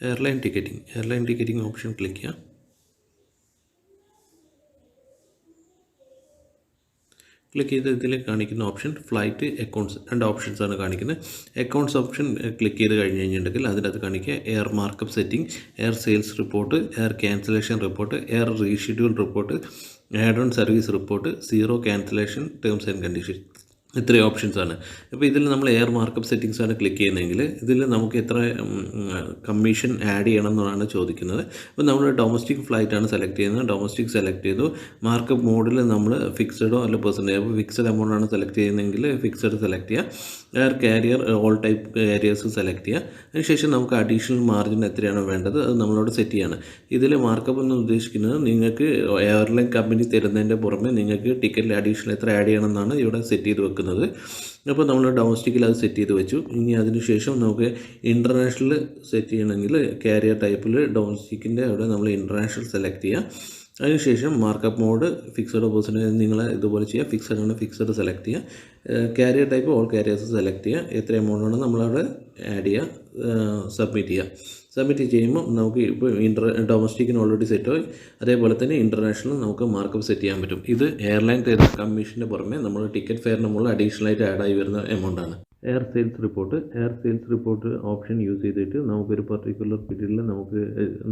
Airline ticketing option click ചെയ്യുക. Click ചെയ്ത് ഇതിൽ കാണിക്കുന്ന ഓപ്ഷൻ ഫ്ലൈറ്റ് അക്കൗണ്ട്സ്, രണ്ട് ഓപ്ഷൻസാണ് കാണിക്കുന്നത്. അക്കൗണ്ട്സ് ഓപ്ഷൻ ക്ലിക്ക് ചെയ്ത് കഴിഞ്ഞ് കഴിഞ്ഞിട്ടുണ്ടെങ്കിൽ അതിനകത്ത് കാണിക്കുക air markup setting, air sales report, air cancellation report, air reschedule report, add on service report, zero cancellation, terms and condition. ഇത്രയും ഓപ്ഷൻസാണ്. അപ്പോൾ ഇതിൽ നമ്മൾ എയർ മാർക്കപ്പ് സെറ്റിങ്സാണ് ക്ലിക്ക് ചെയ്യുന്നതെങ്കിൽ ഇതിൽ നമുക്ക് എത്ര കമ്മീഷൻ ആഡ് ചെയ്യണം എന്നാണ് ചോദിക്കുന്നത്. അപ്പോൾ നമ്മൾ ഡൊമസ്റ്റിക് ഫ്ലൈറ്റാണ് സെലക്ട് ചെയ്യുന്നത്. ഡൊമസ്റ്റിക് സെലക്ട് ചെയ്തു. മാർക്കപ്പ് മോഡിൽ നമ്മൾ ഫിക്സഡോ അല്ല പെർസെൻറ്റേജ്, അപ്പോൾ ഫിക്സഡ് എമൗണ്ട് ആണ് സെലക്ട് ചെയ്യുന്നതെങ്കിൽ ഫിക്സഡ് സെലക്ട് ചെയ്യുക. Air carrier all type carriers select ചെയ്യുക. അതിനുശേഷം നമുക്ക് അഡീഷണൽ മാർജിൻ എത്രയാണോ വേണ്ടത് അത് നമ്മളോട് സെറ്റ് ചെയ്യാണ്. ഇതിൽ മാർക്കപ്പ് എന്ന് ഉദ്ദേശിക്കുന്നത് നിങ്ങൾക്ക് എയർലൈൻ കമ്പനി തരുന്നതിൻ്റെ പുറമെ നിങ്ങൾക്ക് ടിക്കറ്റിൽ അഡീഷണൽ എത്ര ആഡ് ചെയ്യണം എന്നാണ് ഇവിടെ സെറ്റ് ചെയ്ത് വെക്കുന്നത്. അപ്പോൾ നമ്മൾ ഡൊമസ്റ്റിക്കിൽ അത് സെറ്റ് ചെയ്ത് വെച്ചു. ഇനി അതിനുശേഷം നമുക്ക് ഇൻ്റർനാഷണൽ സെറ്റ് ചെയ്യണമെങ്കിൽ കാരിയർ ടൈപ്പിൽ ഡൊമസ്റ്റിക്കിൻ്റെ അവിടെ നമ്മൾ ഇൻ്റർനാഷണൽ സെലക്ട് ചെയ്യുക. അതിനുശേഷം മാർക്കപ്പ് മോഡ് ഫിക്സഡ് പെർസെൻറ്റേജ് നിങ്ങൾ ഇതുപോലെ ചെയ്യുക. ഫിക്സഡ് ആണ്, ഫിക്സഡ് സെലക്ട് ചെയ്യുക. Carrier type all carriers select ചെയ്യുക. എത്ര എമൗണ്ടാണ് നമ്മളവിടെ ആഡ് ചെയ്യുക, സബ്മിറ്റ് ചെയ്യുക. സബ്മിറ്റ് ചെയ്യുമ്പോൾ നമുക്ക് ഇപ്പോൾ ഡൊമസ്റ്റിക്കിന് ഓൾറെഡി സെറ്റായി. അതേപോലെ തന്നെ ഇൻ്റർനാഷണൽ നമുക്ക് മാർക്കപ്പ് സെറ്റ് ചെയ്യാൻ പറ്റും. ഇത് എയർലൈൻ തരുന്ന കമ്മീഷൻ്റെ പുറമെ നമ്മൾ ടിക്കറ്റ് ഫെയറിന് മുകളിൽ അഡീഷണൽ ആയിട്ട് ആഡായി വരുന്ന എമൗണ്ടാണ്. Air sales report option use ചെയ്തിട്ട് നമുക്കൊരു പർട്ടിക്കുലർ പീരീഡിൽ നമുക്ക്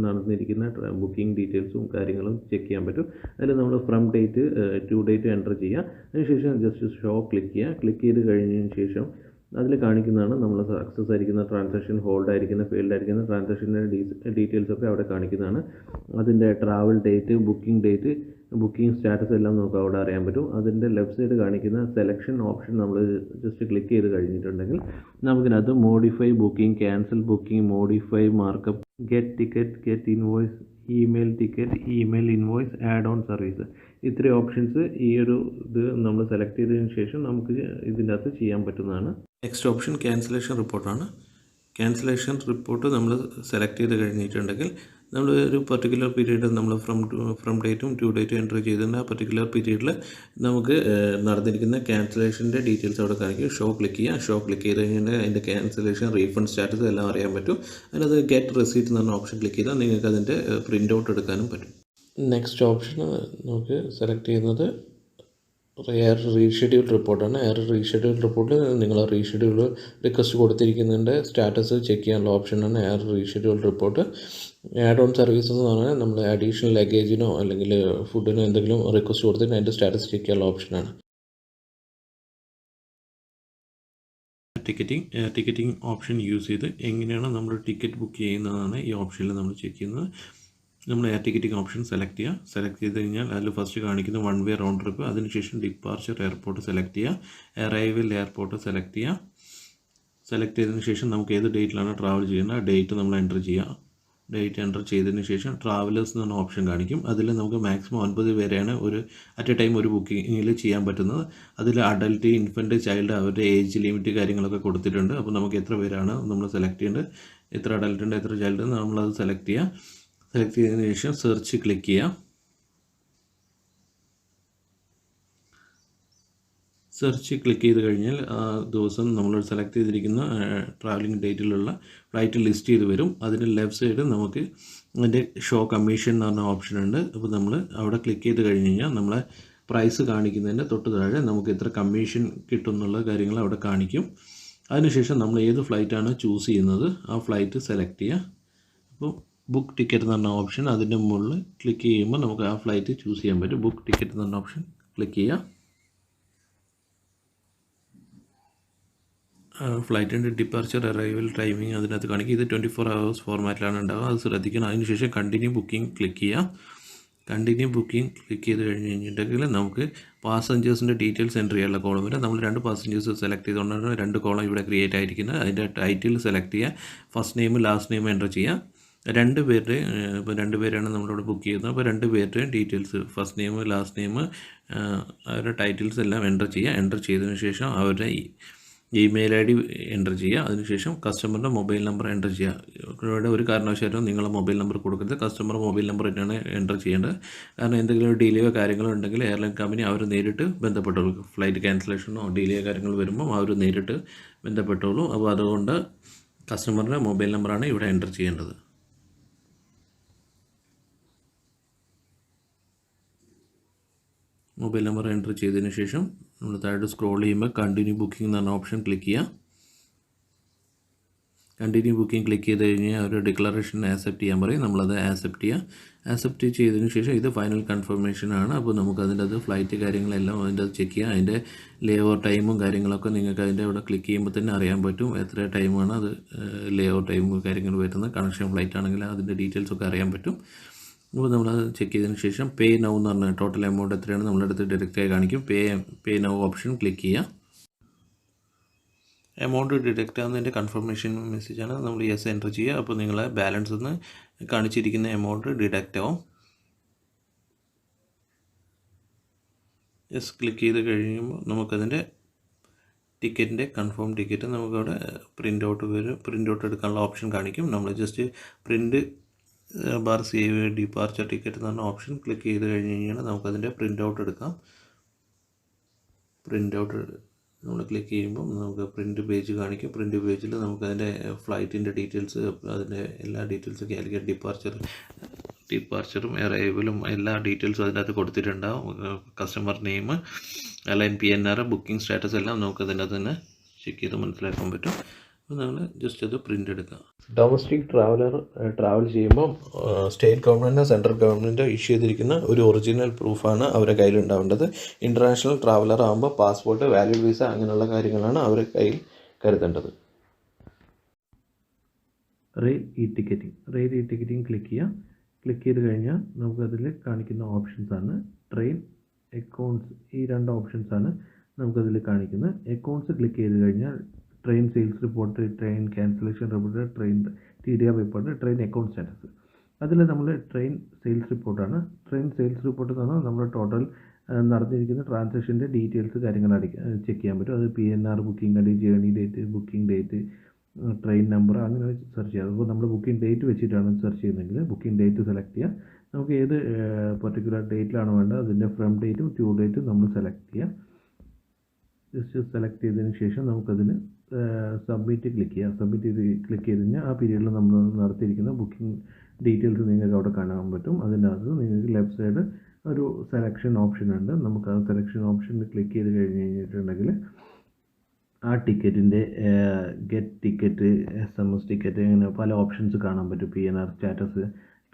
നടന്നിരിക്കുന്ന ബുക്കിംഗ് ഡീറ്റെയിൽസും കാര്യങ്ങളും ചെക്ക് ചെയ്യാൻ പറ്റും. അതിൽ നമ്മൾ from date to date enter ചെയ്യുക. അതിനുശേഷം ജസ്റ്റ് ഷോ ക്ലിക്ക് ചെയ്യുക. ക്ലിക്ക് ചെയ്ത് കഴിഞ്ഞതിന് ശേഷം അതിൽ കാണിക്കുന്നതാണ് നമ്മൾ സക്സസ് ആയിരിക്കുന്ന ട്രാൻസാക്ഷൻ, ഹോൾഡ് ആയിരിക്കുന്ന, ഫെയിൽഡ് ആയിരിക്കുന്ന ട്രാൻസാക്ഷൻ്റെ ഡീറ്റെയിൽസൊക്കെ അവിടെ കാണിക്കുന്നതാണ്. അതിൻ്റെ ട്രാവൽ ഡേറ്റ്, ബുക്കിംഗ് സ്റ്റാറ്റസ് എല്ലാം നമുക്ക് അവിടെ അറിയാൻ പറ്റും. അതിൻ്റെ ലെഫ്റ്റ് സൈഡ് കാണിക്കുന്ന സെലക്ഷൻ ഓപ്ഷൻ നമ്മൾ ജസ്റ്റ് ക്ലിക്ക് ചെയ്ത് കഴിഞ്ഞിട്ടുണ്ടെങ്കിൽ നമുക്കിനകത്ത് modify booking, cancel booking, modify markup, get ticket, get invoice, email ticket, email invoice, add on service, ഇത്രയും ഓപ്ഷൻസ് ഈ ഒരു ഇത് നമ്മൾ സെലക്ട് ചെയ്തതിന് ശേഷം നമുക്ക് ഇതിൻ്റെ അകത്ത് ചെയ്യാൻ പറ്റുന്നതാണ്. നെക്സ്റ്റ് ഓപ്ഷൻ ക്യാൻസലേഷൻ റിപ്പോർട്ടാണ്. ക്യാൻസലേഷൻ റിപ്പോർട്ട് നമ്മൾ സെലക്ട് ചെയ്ത് കഴിഞ്ഞിട്ടുണ്ടെങ്കിൽ നമ്മൾ ഒരു പർട്ടിക്കുലർ പീരീഡ് നമ്മൾ ഫ്രം ഡേറ്റും ടു ഡേറ്റും എൻ്റർ ചെയ്തിട്ടുണ്ട്. ആ പർട്ടിക്കുലർ പീരീഡിൽ നമുക്ക് നടന്നിരിക്കുന്ന ക്യാൻസലേഷൻ്റെ ഡീറ്റെയിൽസ് അവിടെ കാണിക്കും. ഷോ ക്ലിക്ക് ചെയ്യുക. ഷോ ക്ലിക്ക് ചെയ്ത് കഴിഞ്ഞാൽ അതിൻ്റെ ക്യാൻസലേഷൻ, റീഫണ്ട് സ്റ്റാറ്റസ് എല്ലാം അറിയാൻ പറ്റും. അതിനകത്ത് ഗെറ്റ് റെസീറ്റ് എന്ന് പറഞ്ഞ ഓപ്ഷൻ ക്ലിക്ക് ചെയ്താൽ നിങ്ങൾക്ക് അതിൻ്റെ പ്രിൻ്റ് ഔട്ട് എടുക്കാനും പറ്റും. നെക്സ്റ്റ് ഓപ്ഷൻ നമുക്ക് സെലക്ട് ചെയ്യുന്നത് എയർ റീഷെഡ്യൂൾ റിപ്പോർട്ടാണ്. എയർ റീഷെഡ്യൂൾ റിപ്പോർട്ട് നിങ്ങൾ റീഷെഡ്യൂൾ റിക്വസ്റ്റ് കൊടുത്തിരിക്കുന്നതിൻ്റെ സ്റ്റാറ്റസ് ചെക്ക് ചെയ്യാനുള്ള ഓപ്ഷനാണ് air reschedule report. Add on services എന്ന് പറഞ്ഞാൽ നമ്മൾ അഡീഷണൽ ലഗേജിനോ അല്ലെങ്കിൽ ഫുഡിനോ എന്തെങ്കിലും റിക്വസ്റ്റ് കൊടുത്തിട്ട് അതിൻ്റെ സ്റ്റാറ്റസ് ചെക്ക് ചെയ്യാനുള്ള ഓപ്ഷനാണ്. ടിക്കറ്റിംഗ് ഓപ്ഷൻ യൂസ് ചെയ്ത് എങ്ങനെയാണ് നമ്മൾ ടിക്കറ്റ് ബുക്ക് ചെയ്യുന്നതാണ് ഈ ഓപ്ഷനിൽ നമ്മൾ ചെക്ക് ചെയ്യുന്നത്. നമ്മൾ എയർ ടിക്കറ്റിംഗ് ഓപ്ഷൻ സെലക്ട് ചെയ്ത് കഴിഞ്ഞാൽ അതിൽ ഫസ്റ്റ് കാണിക്കുന്ന വൺ വേ റൗണ്ട് ട്രിപ്പ്, അതിനുശേഷം ഡിപ്പാർച്ചർ എയർപോർട്ട് സെലക്ട് ചെയ്യുക. അറൈവൽ എയർപോർട്ട് സെലക്ട് ചെയ്തതിന് ശേഷം നമുക്ക് ഏത് ഡേറ്റിലാണ് ട്രാവൽ ചെയ്യുന്നത് ആ ഡേറ്റ് നമ്മൾ എൻ്റർ ചെയ്യുക. ഡേറ്റ് എൻ്റർ ചെയ്തതിന് ശേഷം ട്രാവലേഴ്സ് എന്ന് പറഞ്ഞ ഓപ്ഷൻ കാണിക്കും. അതിൽ നമുക്ക് മാക്സിമം 9 പേരെയാണ് അറ്റ് എ ടൈം ഒരു ബുക്കിങ്ങിൽ ചെയ്യാൻ പറ്റുന്നത്. അതിൽ അഡൽട്ട്, ഇൻഫൻറ്റ്, ചൈൽഡ് അവരുടെ ഏജ് ലിമിറ്റ് കാര്യങ്ങളൊക്കെ കൊടുത്തിട്ടുണ്ട്. അപ്പോൾ നമുക്ക് എത്ര പേരാണ് നമ്മൾ സെലക്ട് ചെയ്യേണ്ടത്, എത്ര അഡൽട്ട് ഉണ്ട്, എത്ര ചൈൽഡ് ഉണ്ട്, നമ്മളത് സെലക്ട് ചെയ്തതിന് ശേഷം സെർച്ച് ക്ലിക്ക് ചെയ്യുക. സെർച്ച് ക്ലിക്ക് ചെയ്ത് കഴിഞ്ഞാൽ ആ ദിവസം നമ്മൾ സെലക്ട് ചെയ്തിരിക്കുന്ന ട്രാവലിംഗ് ഡേറ്റിലുള്ള ഫ്ലൈറ്റ് ലിസ്റ്റ് ചെയ്ത് വരും. അതിൻ്റെ ലെഫ്റ്റ് സൈഡ് നമുക്ക് അതിൻ്റെ ഷോ കമ്മീഷൻ എന്ന് പറഞ്ഞ ഓപ്ഷൻ ഉണ്ട്. അപ്പോൾ നമ്മൾ അവിടെ ക്ലിക്ക് ചെയ്ത് കഴിഞ്ഞ് കഴിഞ്ഞാൽ നമ്മളെ പ്രൈസ് കാണിക്കുന്നതിൻ്റെ തൊട്ട് താഴെ നമുക്ക് എത്ര കമ്മീഷൻ കിട്ടും എന്നുള്ള കാര്യങ്ങൾ അവിടെ കാണിക്കും. അതിനുശേഷം നമ്മൾ ഏത് ഫ്ലൈറ്റാണ് ചൂസ് ചെയ്യുന്നത് ആ ഫ്ലൈറ്റ് സെലക്ട് ചെയ്യുക. അപ്പോൾ ബുക്ക് ടിക്കറ്റ് എന്ന് പറഞ്ഞ ഓപ്ഷൻ അതിൻ്റെ മുകളിൽ ക്ലിക്ക് ചെയ്യുമ്പോൾ നമുക്ക് ആ ഫ്ലൈറ്റ് ചൂസ് ചെയ്യാൻ പറ്റും. ബുക്ക് ടിക്കറ്റ് എന്ന് പറഞ്ഞ ഓപ്ഷൻ ക്ലിക്ക് ചെയ്യുക. ഫ്ലൈറ്റിൻ്റെ ഡിപ്പാർച്ചർ, അറൈവൽ, ടൈമിംഗ് അതിനകത്ത് കാണിക്കും. ഇത് 24 hours ഫോർമാറ്റിലാണ് ഉണ്ടാവുക, അത് ശ്രദ്ധിക്കണം. അതിനുശേഷം കണ്ടിന്യൂ ബുക്കിംഗ് ക്ലിക്ക് ചെയ്യുക. കണ്ടിന്യൂ ബുക്കിംഗ് ക്ലിക്ക് ചെയ്ത് കഴിഞ്ഞിട്ടുണ്ടെങ്കിൽ നമുക്ക് പാസഞ്ചേഴ്സിൻ്റെ ഡീറ്റെയിൽസ് എൻ്റർ ചെയ്യാനുള്ള കോളം വരെ നമ്മൾ 2 പാസഞ്ചേഴ്സ് സെലക്ട് ചെയ്തുകൊണ്ടാണ് 2 കോളം ഇവിടെ ക്രിയേറ്റ് ആയിരിക്കുന്നത്. അതിൻ്റെ ടൈറ്റിൽ സെലക്ട് ചെയ്യുക. First name last name enter ചെയ്യുക. 2 പേരുടെ ഇപ്പോൾ 2 പേരാണ് നമ്മളിവിടെ ബുക്ക് ചെയ്യുന്നത്. അപ്പോൾ 2 പേരുടെയും details first name last name അവരുടെ ടൈറ്റിൽസ് എല്ലാം എൻ്റർ ചെയ്യുക. എൻ്റർ ചെയ്തതിന് ശേഷം അവരുടെ ഇമെയിൽ ID എൻ്റർ ചെയ്യുക. അതിനുശേഷം കസ്റ്റമറിൻ്റെ മൊബൈൽ നമ്പർ എൻ്റർ ചെയ്യുക. ഇവിടെ ഒരു കാരണവശാലും നിങ്ങളെ മൊബൈൽ നമ്പർ കൊടുക്കരുത്. കസ്റ്റമർ മൊബൈൽ നമ്പർ തന്നെയാണ് എൻ്റർ ചെയ്യേണ്ടത്. കാരണം എന്തെങ്കിലും ഡിലേയോ കാര്യങ്ങളോ ഉണ്ടെങ്കിൽ എയർലൈൻ കമ്പനി അവർ നേരിട്ട് ബന്ധപ്പെട്ടോളൂ. ഫ്ലൈറ്റ് ക്യാൻസലേഷനോ ഡിലേ കാര്യങ്ങൾ വരുമ്പോൾ അവർ നേരിട്ട് ബന്ധപ്പെട്ടോളൂ. അപ്പോൾ അതുകൊണ്ട് കസ്റ്റമറിൻ്റെ മൊബൈൽ നമ്പറാണ് ഇവിടെ എൻ്റർ ചെയ്യേണ്ടത്. മൊബൈൽ നമ്പർ എൻ്റർ ചെയ്തതിന് ശേഷം നമ്മൾ താഴോട്ട് സ്ക്രോൾ ചെയ്യുമ്പോൾ കണ്ടിന്യൂ ബുക്കിംഗ് എന്ന് പറഞ്ഞ ഓപ്ഷൻ ക്ലിക്ക് ചെയ്യുക. കണ്ടിന്യൂ ബുക്കിംഗ് ക്ലിക്ക് ചെയ്ത് കഴിഞ്ഞാൽ ഒരു ഡിക്ലറേഷൻ ആക്സെപ്റ്റ് ചെയ്യാൻ പറയും. നമ്മളത് ആക്സെപ്റ്റ് ചെയ്യുക. ആക്സെപ്റ്റ് ചെയ്തതിന് ശേഷം ഇത് ഫൈനൽ കൺഫർമേഷൻ ആണ്. അപ്പോൾ നമുക്ക് അതിൻ്റെ അത് ഫ്ലൈറ്റ് കാര്യങ്ങളെല്ലാം അതിൻ്റെ അത് ചെക്ക് ചെയ്യുക. അതിൻ്റെ ലേ ഓവർ ടൈമും കാര്യങ്ങളൊക്കെ നിങ്ങൾക്ക് അതിൻ്റെ അവിടെ ക്ലിക്ക് ചെയ്യുമ്പോൾ തന്നെ അറിയാൻ പറ്റും എത്ര ടൈമാണ് അത് ലേ ഓവർ ടൈമും കാര്യങ്ങൾ വരുന്നത്. കണക്ഷൻ ഫ്ലൈറ്റ് ആണെങ്കിൽ അതിൻ്റെ ഡീറ്റെയിൽസൊക്കെ അറിയാൻ പറ്റും. അപ്പോൾ നമ്മളത് ചെക്ക് ചെയ്തതിന് ശേഷം പേ നൗ എന്ന് പറഞ്ഞാൽ ടോട്ടൽ എമൗണ്ട് എത്രയാണ് നമ്മുടെ അടുത്ത് ഡയറക്റ്റായി കാണിക്കും. പേ നൗ ഓപ്ഷൻ ക്ലിക്ക് ചെയ്യുക. എമൗണ്ട് ഡിഡക്റ്റ് ആകുന്നതിൻ്റെ കൺഫർമേഷൻ മെസ്സേജാണ്. നമ്മൾ യെസ് എൻ്റർ ചെയ്യുക. അപ്പോൾ നിങ്ങളെ ബാലൻസ് നിന്ന് കാണിച്ചിരിക്കുന്ന എമൗണ്ട് ഡിഡക്റ്റ് ആവും. യെസ് ക്ലിക്ക് ചെയ്ത് കഴിയുമ്പോൾ നമുക്കതിൻ്റെ ടിക്കറ്റിൻ്റെ കൺഫേം ടിക്കറ്റ് നമുക്കവിടെ പ്രിൻ്റ് ഔട്ട് വരും. പ്രിൻ്റ് ഔട്ട് എടുക്കാനുള്ള ഓപ്ഷൻ കാണിക്കും. നമ്മൾ just print bar save departure ticket എന്ന് പറഞ്ഞ ഓപ്ഷൻ ക്ലിക്ക് ചെയ്ത് കഴിഞ്ഞ് കഴിഞ്ഞാൽ നമുക്കതിൻ്റെ പ്രിൻ്റ് ഔട്ട് എടുക്കാം. പ്രിൻ്റ് ഔട്ട് നമ്മൾ ക്ലിക്ക് ചെയ്യുമ്പോൾ നമുക്ക് പ്രിൻ്റ് പേജ് കാണിക്കും. പ്രിൻ്റ് പേജിൽ നമുക്കതിൻ്റെ ഫ്ലൈറ്റിൻ്റെ ഡീറ്റെയിൽസ്, അതിൻ്റെ എല്ലാ ഡീറ്റെയിൽസും കാലിക്കറ്റ് ഡിപ്പാർച്ചറും അറൈവലും എല്ലാ ഡീറ്റെയിൽസും അതിനകത്ത് കൊടുത്തിട്ടുണ്ടാവും. Customer name, airline PNR, booking status എല്ലാം നമുക്ക് അതിനകത്ത് തന്നെ ചെക്ക് ചെയ്ത് മനസ്സിലാക്കാൻ പറ്റും. അപ്പോൾ നമ്മൾ ജസ്റ്റ് അത് പ്രിൻ്റ് എടുക്കുക. ഡൊമസ്റ്റിക് ട്രാവൽ ചെയ്യുമ്പോൾ state government central government issue ചെയ്തിരിക്കുന്ന ഒരു ഒറിജിനൽ പ്രൂഫാണ് അവരുടെ കയ്യിൽ ഉണ്ടാവേണ്ടത്. ഇൻ്റർനാഷണൽ ട്രാവലർ ആകുമ്പോൾ പാസ്പോർട്ട്, വാലിഡ് വിസ അങ്ങനെയുള്ള കാര്യങ്ങളാണ് അവരുടെ കയ്യിൽ കരുതേണ്ടത്. റെയിൽ ഇ ടിക്കറ്റിംഗ് ക്ലിക്ക് ചെയ്യുക. ക്ലിക്ക് ചെയ്ത് കഴിഞ്ഞാൽ നമുക്കതിൽ കാണിക്കുന്ന ഓപ്ഷൻസാണ് ട്രെയിൻ, അക്കൗണ്ട്സ്. ഈ രണ്ട് ഓപ്ഷൻസാണ് നമുക്കതിൽ കാണിക്കുന്നത്. അക്കൗണ്ട്സ് ക്ലിക്ക് ചെയ്ത് കഴിഞ്ഞാൽ train sales report, train cancellation report, train TDR report, train account status. അതിൽ നമ്മൾ ട്രെയിൻ സെയിൽസ് റിപ്പോർട്ടാണ്. ട്രെയിൻ സെയിൽസ് റിപ്പോർട്ട് എന്ന് പറഞ്ഞാൽ നമ്മൾ ടോട്ടൽ നടന്നിരിക്കുന്ന ട്രാൻസാക്ഷൻ്റെ ഡീറ്റെയിൽസ് കാര്യങ്ങൾ ചെക്ക് ചെയ്യാൻ പറ്റും. അത് PNR, booking I D, journey date, booking date, train number അങ്ങനെ സെർച്ച് ചെയ്യാം. അപ്പോൾ നമ്മൾ ബുക്കിംഗ് ഡേറ്റ് വെച്ചിട്ടാണ് സെർച്ച് ചെയ്യുന്നതെങ്കിൽ ബുക്കിംഗ് ഡേറ്റ് സെലക്ട് ചെയ്യുക. നമുക്ക് ഏത് പർട്ടിക്കുലർ ഡേറ്റിലാണ് വേണ്ടത് അതിൻ്റെ ഫ്രം ഡേറ്റും ടു ഡേറ്റും നമ്മൾ സെലക്ട് ചെയ്യുക. ജസ്റ്റ് സെലക്ട് ചെയ്തതിന് ശേഷം നമുക്കതിന് സബ്മിറ്റ് ക്ലിക്ക് ചെയ്യാം. സബ്മിറ്റ് ക്ലിക്ക് ചെയ്ത് കഴിഞ്ഞാൽ ആ പീരീഡിൽ നമ്മൾ നടത്തിയിരിക്കുന്ന ബുക്കിംഗ് ഡീറ്റെയിൽസ് നിങ്ങൾക്ക് അവിടെ കാണാൻ പറ്റും. അതിനകത്ത് നിങ്ങൾക്ക് ലെഫ്റ്റ് സൈഡ് ഒരു സെലക്ഷൻ ഓപ്ഷൻ ഉണ്ട്. നമുക്ക് ആ സെലക്ഷൻ ഓപ്ഷനിൽ ക്ലിക്ക് ചെയ്ത് കഴിഞ്ഞിട്ടുണ്ടെങ്കിൽ ആ ടിക്കറ്റിൻ്റെ ഗെറ്റ് ടിക്കറ്റ്, SMS ടിക്കറ്റ്, അങ്ങനെ പല ഓപ്ഷൻസ് കാണാൻ പറ്റും. PNR status,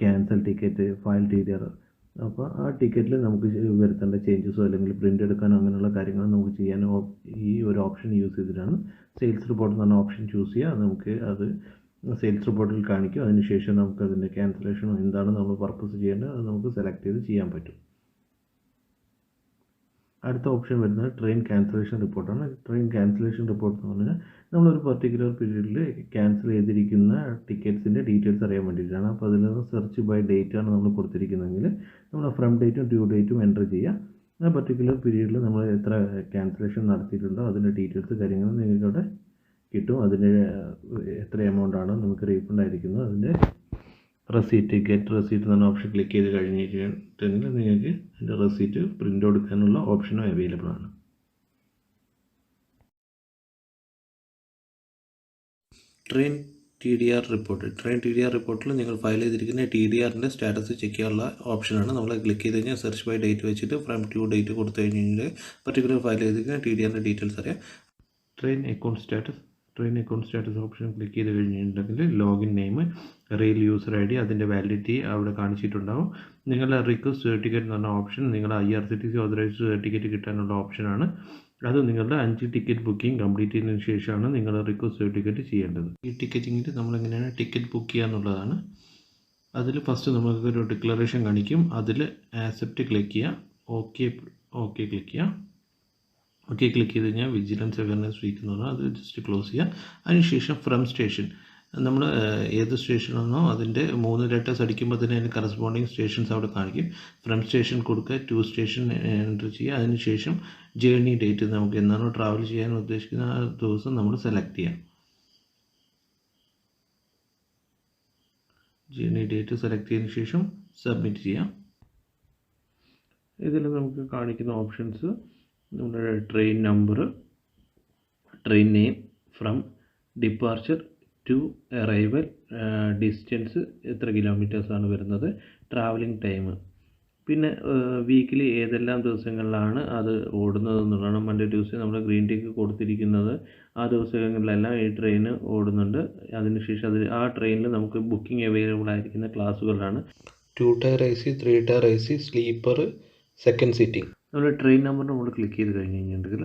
cancel ticket, file TDR. അപ്പോൾ ആ ടിക്കറ്റിൽ നമുക്ക് വരുത്തേണ്ട ചേഞ്ചസോ അല്ലെങ്കിൽ പ്രിൻ്റ് എടുക്കാനോ അങ്ങനെയുള്ള കാര്യങ്ങൾ നമുക്ക് ചെയ്യാനോ ഈ ഒരു ഓപ്ഷൻ യൂസ് ചെയ്തിട്ടാണ്. സെയിൽസ് റിപ്പോർട്ട് എന്ന് പറഞ്ഞ ഓപ്ഷൻ ചൂസ് ചെയ്യുക. നമുക്ക് അത് സെയിൽസ് റിപ്പോർട്ടിൽ കാണിക്കും. അതിനുശേഷം നമുക്ക് അതിൻ്റെ ക്യാൻസലേഷനോ എന്താണ് നമ്മൾ പർപ്പസ് ചെയ്യേണ്ടത് അത് നമുക്ക് സെലക്ട് ചെയ്ത് ചെയ്യാൻ പറ്റും. അടുത്ത ഓപ്ഷൻ വരുന്നത് ട്രെയിൻ ക്യാൻസലേഷൻ റിപ്പോർട്ടാണ്. ട്രെയിൻ ക്യാൻസലേഷൻ റിപ്പോർട്ട് എന്ന് പറഞ്ഞാൽ നമ്മളൊരു പർട്ടിക്കുലർ പീരീഡിൽ ക്യാൻസൽ ചെയ്തിരിക്കുന്ന ടിക്കറ്റ്സിൻ്റെ ഡീറ്റെയിൽസ് അറിയാൻ വേണ്ടിയിട്ടാണ്. അപ്പോൾ അതിൽ നിന്ന് സെർച്ച് ബൈ ഡേറ്റ് ആണ് നമ്മൾ കൊടുത്തിരിക്കുന്നതെങ്കിൽ നമ്മൾ ഫ്രം ഡേറ്റും ഡ്യൂ ഡേറ്റും എൻ്റർ ചെയ്യുക. ആ പർട്ടിക്കുലർ പീരീഡിൽ നമ്മൾ എത്ര ക്യാൻസലേഷൻ നടത്തിയിട്ടുണ്ടോ അതിൻ്റെ ഡീറ്റെയിൽസ് കാര്യങ്ങൾ നിങ്ങൾക്ക് അവിടെ കിട്ടും. അതിൻ്റെ എത്ര എമൗണ്ടാണ് നമുക്ക് റീഫണ്ട് ആയിരിക്കുന്നത് അതിൻ്റെ റെസീറ്റ്, ഗെറ്റ് റെസീറ്റ് എന്ന ഓപ്ഷൻ ക്ലിക്ക് ചെയ്ത് കഴിഞ്ഞിട്ടുണ്ടെങ്കിൽ നിങ്ങൾക്ക് അതിൻ്റെ റെസീറ്റ് പ്രിൻ്റ് എടുക്കാനുള്ള ഓപ്ഷനും അവൈലബിൾ ആണ്. ട്രെയിൻ TDR റിപ്പോർട്ടിൽ നിങ്ങൾ ഫയൽ ചെയ്തിരിക്കുന്ന TDRൻ്റെ സ്റ്റാറ്റസ് ചെക്ക് ചെയ്യാനുള്ള ഓപ്ഷനാണ്. നമ്മൾ ക്ലിക്ക് ചെയ്ത് കഴിഞ്ഞാൽ സെർച്ച് ബൈ ഡേറ്റ് വെച്ചിട്ട് ഫ്രം ടു ഡേറ്റ് കൊടുത്തു കഴിഞ്ഞാൽ പർട്ടിക്കുലർ ഫയൽ ചെയ്തിരിക്കുന്ന TDRൻ്റെ ഡീറ്റെയിൽസ് അറിയാം. Train account status option click ചെയ്ത് കഴിഞ്ഞിട്ടുണ്ടെങ്കിൽ login name, rail user ID, അതിൻ്റെ വാലിഡിറ്റി അവിടെ കാണിച്ചിട്ടുണ്ടാവും. നിങ്ങളുടെ റിക്വസ്റ്റ് സർട്ടിഫിക്കറ്റ് എന്ന് പറഞ്ഞ ഓപ്ഷൻ നിങ്ങളുടെ IRCTC ഓതറൈസ്ഡ് സർട്ടിഫിക്കറ്റ് കിട്ടാനുള്ള ഓപ്ഷനാണ്. അത് നിങ്ങളുടെ 5 ടിക്കറ്റ് ബുക്കിംഗ് കംപ്ലീറ്റ് ചെയ്തതിന് ശേഷമാണ് നിങ്ങൾ റിക്വസ്റ്റ് സർട്ടിഫിക്കറ്റ് ചെയ്യേണ്ടത്. ഈ ടിക്കറ്റിങ്ങിൽ നമ്മളെങ്ങനെയാണ് ടിക്കറ്റ് ബുക്ക് ചെയ്യുക എന്നുള്ളതാണ്. അതിൽ ഫസ്റ്റ് നമുക്കൊരു ഡിക്ലറേഷൻ കാണിക്കും. അതിൽ ആക്സെപ്റ്റ് ക്ലിക്ക് ചെയ്യുക. ഓക്കെ ക്ലിക്ക് ചെയ്യുക. ഓക്കെ ക്ലിക്ക് ചെയ്ത് കഴിഞ്ഞാൽ വിജിലൻസ് അവയർനെസ് വീക്ക് എന്ന് പറഞ്ഞാൽ അത് ജസ്റ്റ് ക്ലോസ് ചെയ്യുക. അതിനുശേഷം ഫ്രം സ്റ്റേഷൻ നമ്മൾ ഏത് സ്റ്റേഷനാണോ അതിൻ്റെ 3 ലെറ്റേഴ്സ് അടിക്കുമ്പോൾ തന്നെ അതിന് കറസ്പോണ്ടിങ് സ്റ്റേഷൻസ് അവിടെ കാണിക്കും. ഫ്രം സ്റ്റേഷൻ കൊടുക്കുക, ടു സ്റ്റേഷൻ എൻ്റർ ചെയ്യുക. അതിനുശേഷം ജേർണി ഡേറ്റ് നമുക്ക് എന്നാണോ ട്രാവൽ ചെയ്യാൻ ഉദ്ദേശിക്കുന്ന ആ ദിവസം നമ്മൾ സെലക്ട് ചെയ്യാം. ജേർണി ഡേറ്റ് സെലക്ട് ചെയ്തതിന് ശേഷം സബ്മിറ്റ് ചെയ്യാം. ഇതിൽ നമുക്ക് കാണിക്കുന്ന ഓപ്ഷൻസ് നമ്മുടെ train number, train name, from, departure, to, arrival, distance എത്ര കിലോമീറ്റേഴ്സാണ് വരുന്നത്, ട്രാവലിംഗ് ടൈം, പിന്നെ വീക്കിലി ഏതെല്ലാം ദിവസങ്ങളിലാണ് അത് ഓടുന്നത് എന്നുള്ളതാണ്. മൺഡേ ട്യൂസ്ഡേ നമ്മൾ ഗ്രീൻ ടിക്ക് കൊടുത്തിരിക്കുന്നത് ആ ദിവസങ്ങളിലെല്ലാം ഈ ട്രെയിൻ ഓടുന്നുണ്ട്. അതിനുശേഷം ആ ട്രെയിനിൽ നമുക്ക് ബുക്കിംഗ് അവൈലബിൾ ആയിരിക്കുന്ന ക്ലാസ്സുകളാണ് 2 tier AC, 3 tier AC, sleeper, second seating. നമ്മൾ ട്രെയിൻ നമ്പർ നമ്മൾ ക്ലിക്ക് ചെയ്ത് കഴിഞ്ഞ് കഴിഞ്ഞിട്ടുണ്ടെങ്കിൽ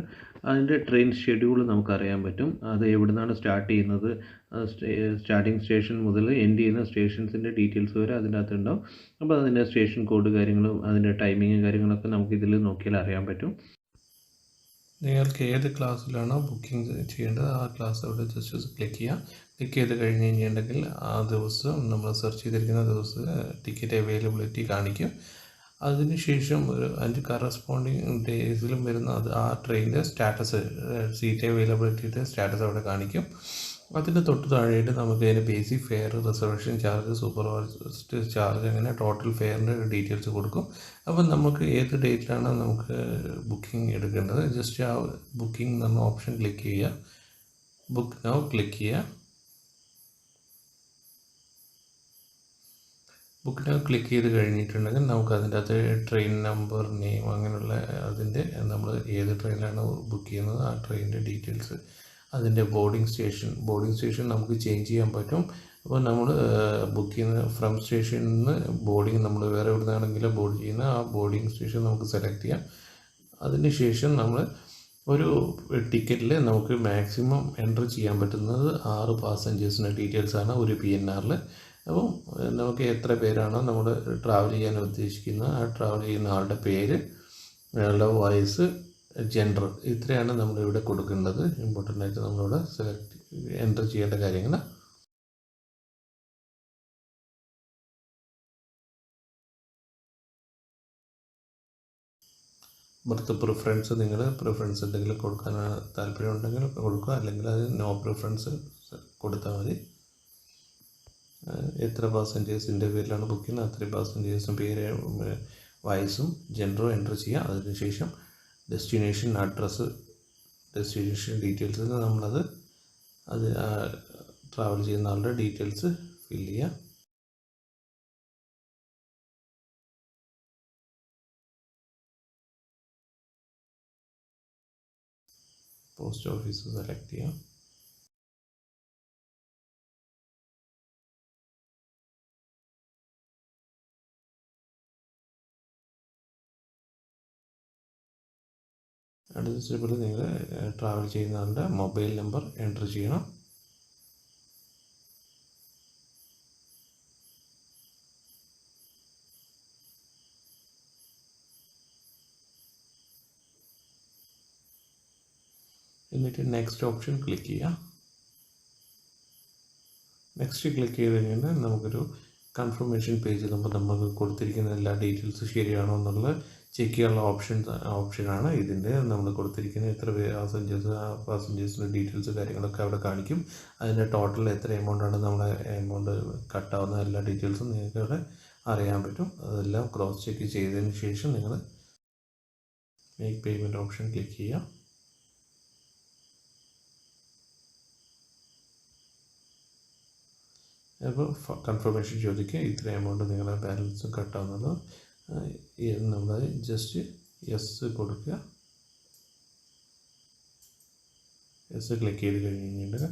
അതിൻ്റെ ട്രെയിൻ ഷെഡ്യൂൾ നമുക്കറിയാൻ പറ്റും. അത് എവിടെ നിന്നാണ് സ്റ്റാർട്ട് ചെയ്യുന്നത്, സ്റ്റാർട്ടിംഗ് സ്റ്റേഷൻ മുതൽ എൻഡ് ചെയ്യുന്ന സ്റ്റേഷൻസിൻ്റെ ഡീറ്റെയിൽസ് വരെ അതിൻ്റെ അകത്ത് ഉണ്ടാവും. അപ്പോൾ അതിൻ്റെ സ്റ്റേഷൻ കോഡ് കാര്യങ്ങളും അതിൻ്റെ ടൈമിങ്ങും കാര്യങ്ങളൊക്കെ നമുക്കിതിൽ നോക്കിയാൽ അറിയാൻ പറ്റും. നിങ്ങൾക്ക് ഏത് ക്ലാസ്സിലാണോ ബുക്കിംഗ് ചെയ്യേണ്ടത് ആ ക്ലാസ് അവിടെ ജസ്റ്റ് ക്ലിക്ക് ചെയ്യുക. ക്ലിക്ക് ചെയ്ത് കഴിഞ്ഞ് കഴിഞ്ഞിട്ടുണ്ടെങ്കിൽ ആ ദിവസം നമ്മൾ സെർച്ച് ചെയ്തിരിക്കുന്ന ദിവസം ടിക്കറ്റ് അവൈലബിലിറ്റി കാണിക്കും. അതിനുശേഷം അതിൻ്റെ കറസ്പോണ്ടിങ് ഡേയ്സിലും വരുന്ന ആ ട്രെയിനിൻ്റെ സ്റ്റാറ്റസ്, സീറ്റ് അവൈലബിലിറ്റിയുടെ സ്റ്റാറ്റസ് അവിടെ കാണിക്കും. അതിൻ്റെ തൊട്ട് താഴെയായിട്ട് നമുക്ക് അതിൻ്റെ basic fair, reservation charge, superfast charge, അങ്ങനെ ടോട്ടൽ ഫെയറിൻ്റെ ഡീറ്റെയിൽസ് കൊടുക്കും. അപ്പം നമുക്ക് ഏത് ഡേറ്റിലാണ് നമുക്ക് ബുക്കിംഗ് എടുക്കേണ്ടത് ജസ്റ്റ് ആ ബുക്കിംഗ് എന്ന ഓപ്ഷൻ ക്ലിക്ക് ചെയ്യുക. ബുക്ക് നൗ ക്ലിക്ക് ചെയ്യുക. ബുക്ക് നൗ ക്ലിക്ക് ചെയ്ത് കഴിഞ്ഞിട്ടുണ്ടെങ്കിൽ നമുക്ക് അതിൻ്റെ അകത്ത് ട്രെയിൻ നമ്പർ, നെയിം, അങ്ങനെയുള്ള അതിൻ്റെ നമ്മൾ ഏത് ട്രെയിനിലാണ് ബുക്ക് ചെയ്യുന്നത് ആ ട്രെയിനിൻ്റെ ഡീറ്റെയിൽസ്, അതിൻ്റെ ബോർഡിംഗ് സ്റ്റേഷൻ നമുക്ക് ചേഞ്ച് ചെയ്യാൻ പറ്റും. അപ്പോൾ നമ്മൾ ബുക്ക് ചെയ്യുന്ന ഫ്രം സ്റ്റേഷനിൽ നിന്ന് ബോർഡിംഗ് നമ്മൾ വേറെ എവിടെ നിന്നാണെങ്കിലും ബോർഡ് ചെയ്യുന്ന ആ ബോർഡിംഗ് സ്റ്റേഷൻ നമുക്ക് സെലക്ട് ചെയ്യാം. അതിന് ശേഷം നമ്മൾ ഒരു ടിക്കറ്റിൽ നമുക്ക് മാക്സിമം എൻ്റർ ചെയ്യാൻ പറ്റുന്നത് 6 പാസഞ്ചേഴ്സിൻ്റെ ഡീറ്റെയിൽസാണ് ഒരു PNRൽ. അപ്പം നമുക്ക് എത്ര പേരാണോ നമ്മൾ ട്രാവൽ ചെയ്യാൻ ഉദ്ദേശിക്കുന്നത് ആ ട്രാവൽ ചെയ്യുന്ന ആളുടെ പേര്, അയാളുടെ വയസ്സ്, ജെൻഡർ, ഇത്രയാണ് നമ്മളിവിടെ കൊടുക്കേണ്ടത്. ഇമ്പോർട്ടൻ്റ് ആയിട്ട് നമ്മളിവിടെ എൻ്റർ ചെയ്യേണ്ട കാര്യങ്ങൾ. ബർത്ത് പ്രിഫറൻസ്, നിങ്ങൾ പ്രിഫറൻസ് എന്തെങ്കിലും കൊടുക്കാൻ താല്പര്യമുണ്ടെങ്കിൽ കൊടുക്കുക, അല്ലെങ്കിൽ അത് നോ പ്രിഫറൻസ് കൊടുത്താൽ മതി. എത്ര പാസഞ്ചേഴ്സിൻ്റെ പേരിലാണ് ബുക്ക് ചെയ്യുന്നത് അത്രയും പാസഞ്ചേഴ്സും പേര്, വയസ്സും ജെൻഡറും എൻ്റർ ചെയ്യുക. അതിനുശേഷം ഡെസ്റ്റിനേഷൻ അഡ്രസ്സ്, ഡെസ്റ്റിനേഷൻ ഡീറ്റെയിൽസ് നമ്മളത് ട്രാവൽ ചെയ്യുന്ന ആളുടെ ഡീറ്റെയിൽസ് ഫില്ല് ചെയ്യുക. പോസ്റ്റ് ഓഫീസ് സെലക്ട് ചെയ്യാം. അടുത്ത സ്റ്റെപ്പിൽ നിങ്ങൾ ട്രാവൽ ചെയ്യുന്ന ആളുടെ മൊബൈൽ നമ്പർ എൻ്റർ ചെയ്യണം. എന്നിട്ട് നെക്സ്റ്റ് ഓപ്ഷൻ ക്ലിക്ക് ചെയ്യുക. നെക്സ്റ്റ് ക്ലിക്ക് ചെയ്ത് കഴിഞ്ഞാൽ നമുക്കൊരു കൺഫർമേഷൻ പേജ് നമുക്ക് കൊടുത്തിരിക്കുന്ന എല്ലാ ഡീറ്റെയിൽസ് ശരിയാണോ എന്നുള്ളത് ചെക്ക് ചെയ്യാനുള്ള ഓപ്ഷനാണ് ഇതിൻ്റെ. നമ്മൾ കൊടുത്തിരിക്കുന്ന എത്ര പാസഞ്ചേഴ്സിൻ്റെ ഡീറ്റെയിൽസ് കാര്യങ്ങളൊക്കെ അവിടെ കാണിക്കും. അതിൻ്റെ ടോട്ടൽ എത്ര എമൗണ്ടാണ് നമ്മളെ എമൗണ്ട് കട്ടാവുന്ന എല്ലാ ഡീറ്റെയിൽസും നിങ്ങൾക്ക് അവിടെ അറിയാൻ പറ്റും. അതെല്ലാം ക്രോസ് ചെക്ക് ചെയ്തതിന് ശേഷം നിങ്ങൾ മേക്ക് പേയ്മെൻറ്റ് ഓപ്ഷൻ ക്ലിക്ക് ചെയ്യുക. അപ്പോൾ കൺഫർമേഷൻ ചോദിക്കുക ഇത്ര എമൗണ്ട് നിങ്ങളുടെ ബാലൻസ് കട്ടാവുന്നത്. നമ്മൾ ജസ്റ്റ് യെസ് കൊടുക്കുക. യെസ് ക്ലിക്ക് ചെയ്ത് കഴിഞ്ഞിട്ടുണ്ടെങ്കിൽ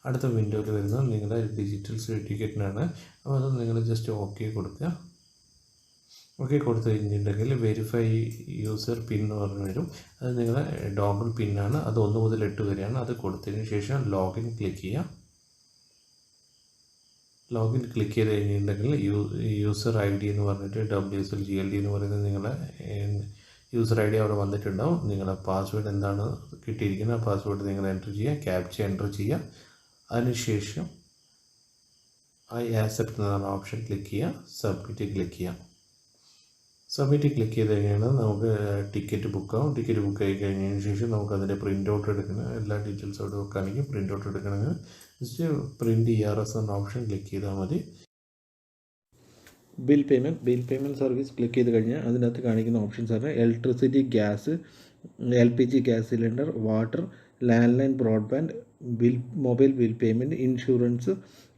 അടുത്ത വിൻഡോയിൽ വരുന്നത് നിങ്ങളുടെ ഡിജിറ്റൽ സർട്ടിഫിക്കറ്റിനാണ്. അപ്പോൾ അത് നിങ്ങൾ ജസ്റ്റ് ഓക്കെ കൊടുക്കുക. ഓക്കെ കൊടുത്തു കഴിഞ്ഞിട്ടുണ്ടെങ്കിൽ വെരിഫൈ യൂസർ പിൻ എന്ന് പറഞ്ഞു വരും. അത് നിങ്ങളുടെ ഡോഗിൾ പിന്നാണ്. അത് 1 മുതൽ 8 വരെയാണ്. അത് കൊടുത്തതിന് ശേഷം ലോഗിൻ ക്ലിക്ക് ചെയ്യുക. ലോഗിൻ ക്ലിക്ക് ചെയ്ത് കഴിഞ്ഞിട്ടുണ്ടെങ്കിൽ യൂസർ ID എന്ന് പറഞ്ഞിട്ട് WSLGLD എന്ന് പറയുന്നത് നിങ്ങളുടെ യൂസർ ID അവിടെ വന്നിട്ടുണ്ടാവും. നിങ്ങളുടെ പാസ്വേഡ് എന്താണ് കിട്ടിയിരിക്കുന്നത് ആ പാസ്വേഡ് നിങ്ങൾ എൻ്റർ ചെയ്യുക. ക്യാപ്ച എൻ്റർ ചെയ്യുക. അതിനുശേഷം ഐ ആക്സെപ്റ്റ് എന്ന ഓപ്ഷൻ ക്ലിക്ക് ചെയ്യുക. സബ്മിറ്റ് ക്ലിക്ക് ചെയ്യുക. സബ്മിറ്റ് ക്ലിക്ക് ചെയ്ത് കഴിഞ്ഞാൽ നമുക്ക് ടിക്കറ്റ് ബുക്കാവും. ടിക്കറ്റ് ബുക്ക് ആയി കഴിഞ്ഞതിന് ശേഷം നമുക്ക് അതിൻ്റെ പ്രിൻ്റ് ഔട്ട് എടുക്കണം. എല്ലാ ഡീറ്റെയിൽസും അവിടെ വെക്കുകയാണെങ്കിൽ പ്രിൻ്റ് ഔട്ട് എടുക്കണമെങ്കിൽ ജസ്റ്റ് പ്രിൻ്റ് ERS എന്ന ഓപ്ഷൻ ക്ലിക്ക് ചെയ്താൽ മതി. ബിൽ പേയ്മെൻറ്റ് സർവീസ് ക്ലിക്ക് ചെയ്ത് കഴിഞ്ഞാൽ അതിനകത്ത് കാണിക്കുന്ന ഓപ്ഷൻസാണ് electricity, gas, LPG gas cylinder, water, land line, broadband, mobile bill payment, insurance,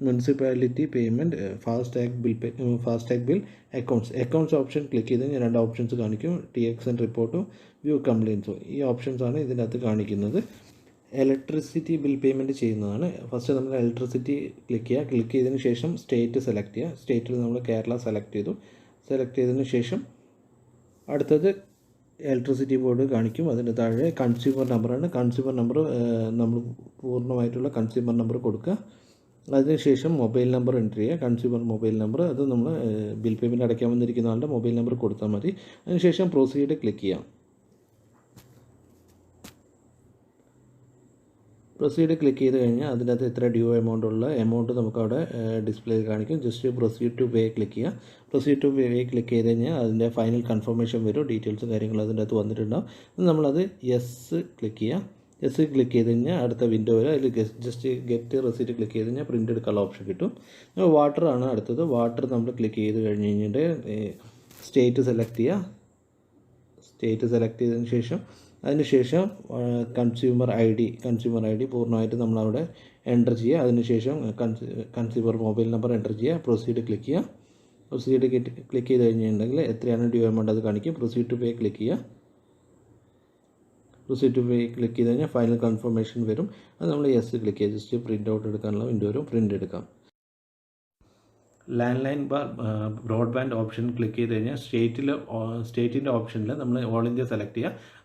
municipality payment, FASTag bill, accounts option click ചെയ്ത് കഴിഞ്ഞാൽ 2 ഓപ്ഷൻസ് കാണിക്കും, TXN റിപ്പോർട്ടും വ്യൂ കംപ്ലയിൻസും. ഈ ഓപ്ഷൻസാണ് ഇതിനകത്ത് കാണിക്കുന്നത്. ഇലക്ട്രിസിറ്റി ബിൽ പേയ്മെൻറ്റ് ചെയ്യുന്നതാണ്. ഫസ്റ്റ് നമ്മൾ ഇലക്ട്രിസിറ്റി ക്ലിക്ക് ചെയ്തതിന് ശേഷം സ്റ്റേറ്റ് സെലക്ട് ചെയ്യുക. സ്റ്റേറ്റിൽ നമ്മൾ കേരള സെലക്ട് ചെയ്തതിന് ശേഷം അടുത്തത് ഇലക്ട്രിസിറ്റി ബോർഡ് കാണിക്കും. അതിൻ്റെ താഴെ കൺസ്യൂമർ നമ്പറാണ്. കൺസ്യൂമർ നമ്പർ നമ്മൾ പൂർണ്ണമായിട്ടുള്ള കൺസ്യൂമർ നമ്പർ കൊടുക്കുക. അതിനുശേഷം മൊബൈൽ നമ്പർ എൻ്റർ ചെയ്യുക. കൺസ്യൂമർ മൊബൈൽ നമ്പർ അത് നമ്മൾ ബിൽ പേയ്മെൻറ്റ് അടയ്ക്കാൻ വന്നിരിക്കുന്ന ആളുടെ മൊബൈൽ നമ്പർ കൊടുത്താൽ മതി. അതിനുശേഷം പ്രൊസീഡ് ക്ലിക്ക് ചെയ്യാം. പ്രൊസീഡ് ക്ലിക്ക് ചെയ്ത് കഴിഞ്ഞാൽ അതിനകത്ത് എത്ര ഡ്യൂ എമൗണ്ട് നമുക്കവിടെ ഡിസ്പ്ലേ കാണിക്കും. Just proceed to pay click ചെയ്യുക. പ്രൊസീഡ് ടു പേ ക്ലിക്ക് ചെയ്ത് കഴിഞ്ഞാൽ അതിൻ്റെ ഫൈനൽ കൺഫർമേഷൻ വരും. ഡീറ്റെയിൽസും കാര്യങ്ങളും അതിൻ്റെ അകത്ത് വന്നിട്ടുണ്ടാവും. നമ്മളത് യെസ് ക്ലിക്ക് ചെയ്യുക. യെസ് ക്ലിക്ക് ചെയ്ത് കഴിഞ്ഞാൽ അടുത്ത വിൻഡോ വരും. അതിൽ ജസ്റ്റ് ഗെറ്റ് റെസീറ്റ് ക്ലിക്ക് ചെയ്ത് കഴിഞ്ഞാൽ പ്രിൻ്റ് എടുക്കാനുള്ള ഓപ്ഷൻ കിട്ടും. വാട്ടർ ആണ് അടുത്തത്. വാട്ടർ നമ്മൾ ക്ലിക്ക് ചെയ്ത് കഴിഞ്ഞിട്ട് സ്റ്റേറ്റ് സെലക്ട് ചെയ്യുക. സ്റ്റേറ്റ് സെലക്ട് ചെയ്തതിന് ശേഷം അതിനുശേഷം കൺസ്യൂമർ ഐ ഡി പൂർണ്ണമായിട്ട് നമ്മളവിടെ എൻ്റർ ചെയ്യുക. അതിനുശേഷം കൺസ്യൂമർ മൊബൈൽ നമ്പർ എൻ്റർ ചെയ്യുക. പ്രൊസീഡ് ക്ലിക്ക് ചെയ്യുക. പ്രൊസീഡ് ക്ലിക്ക് ചെയ്ത് കഴിഞ്ഞിട്ടുണ്ടെങ്കിൽ എത്രയാണ് ഡ്യൂ എമൗണ്ട് അത് കാണിക്കും. പ്രൊസീഡ് ടു പേ ക്ലിക്ക് ചെയ്യുക. പ്രൊസീഡ് ടു പേ ക്ലിക്ക് ചെയ്ത് കഴിഞ്ഞാൽ ഫൈനൽ കൺഫർമേഷൻ വരും. അത് നമ്മൾ യെസ് ക്ലിക്ക് ചെയ്യുക. ജസ്റ്റ് പ്രിൻ്റ് ഔട്ട് എടുക്കാനുള്ള വിൻഡോ വരും. പ്രിൻ്റ് എടുക്കാം. Land line broadband option click ചെയ്ത് കഴിഞ്ഞാൽ സ്റ്റേറ്റിൻ്റെ ഓപ്ഷനിൽ നമ്മൾ ഓൾ ഇന്ത്യ സെലക്ട് ചെയ്യുക.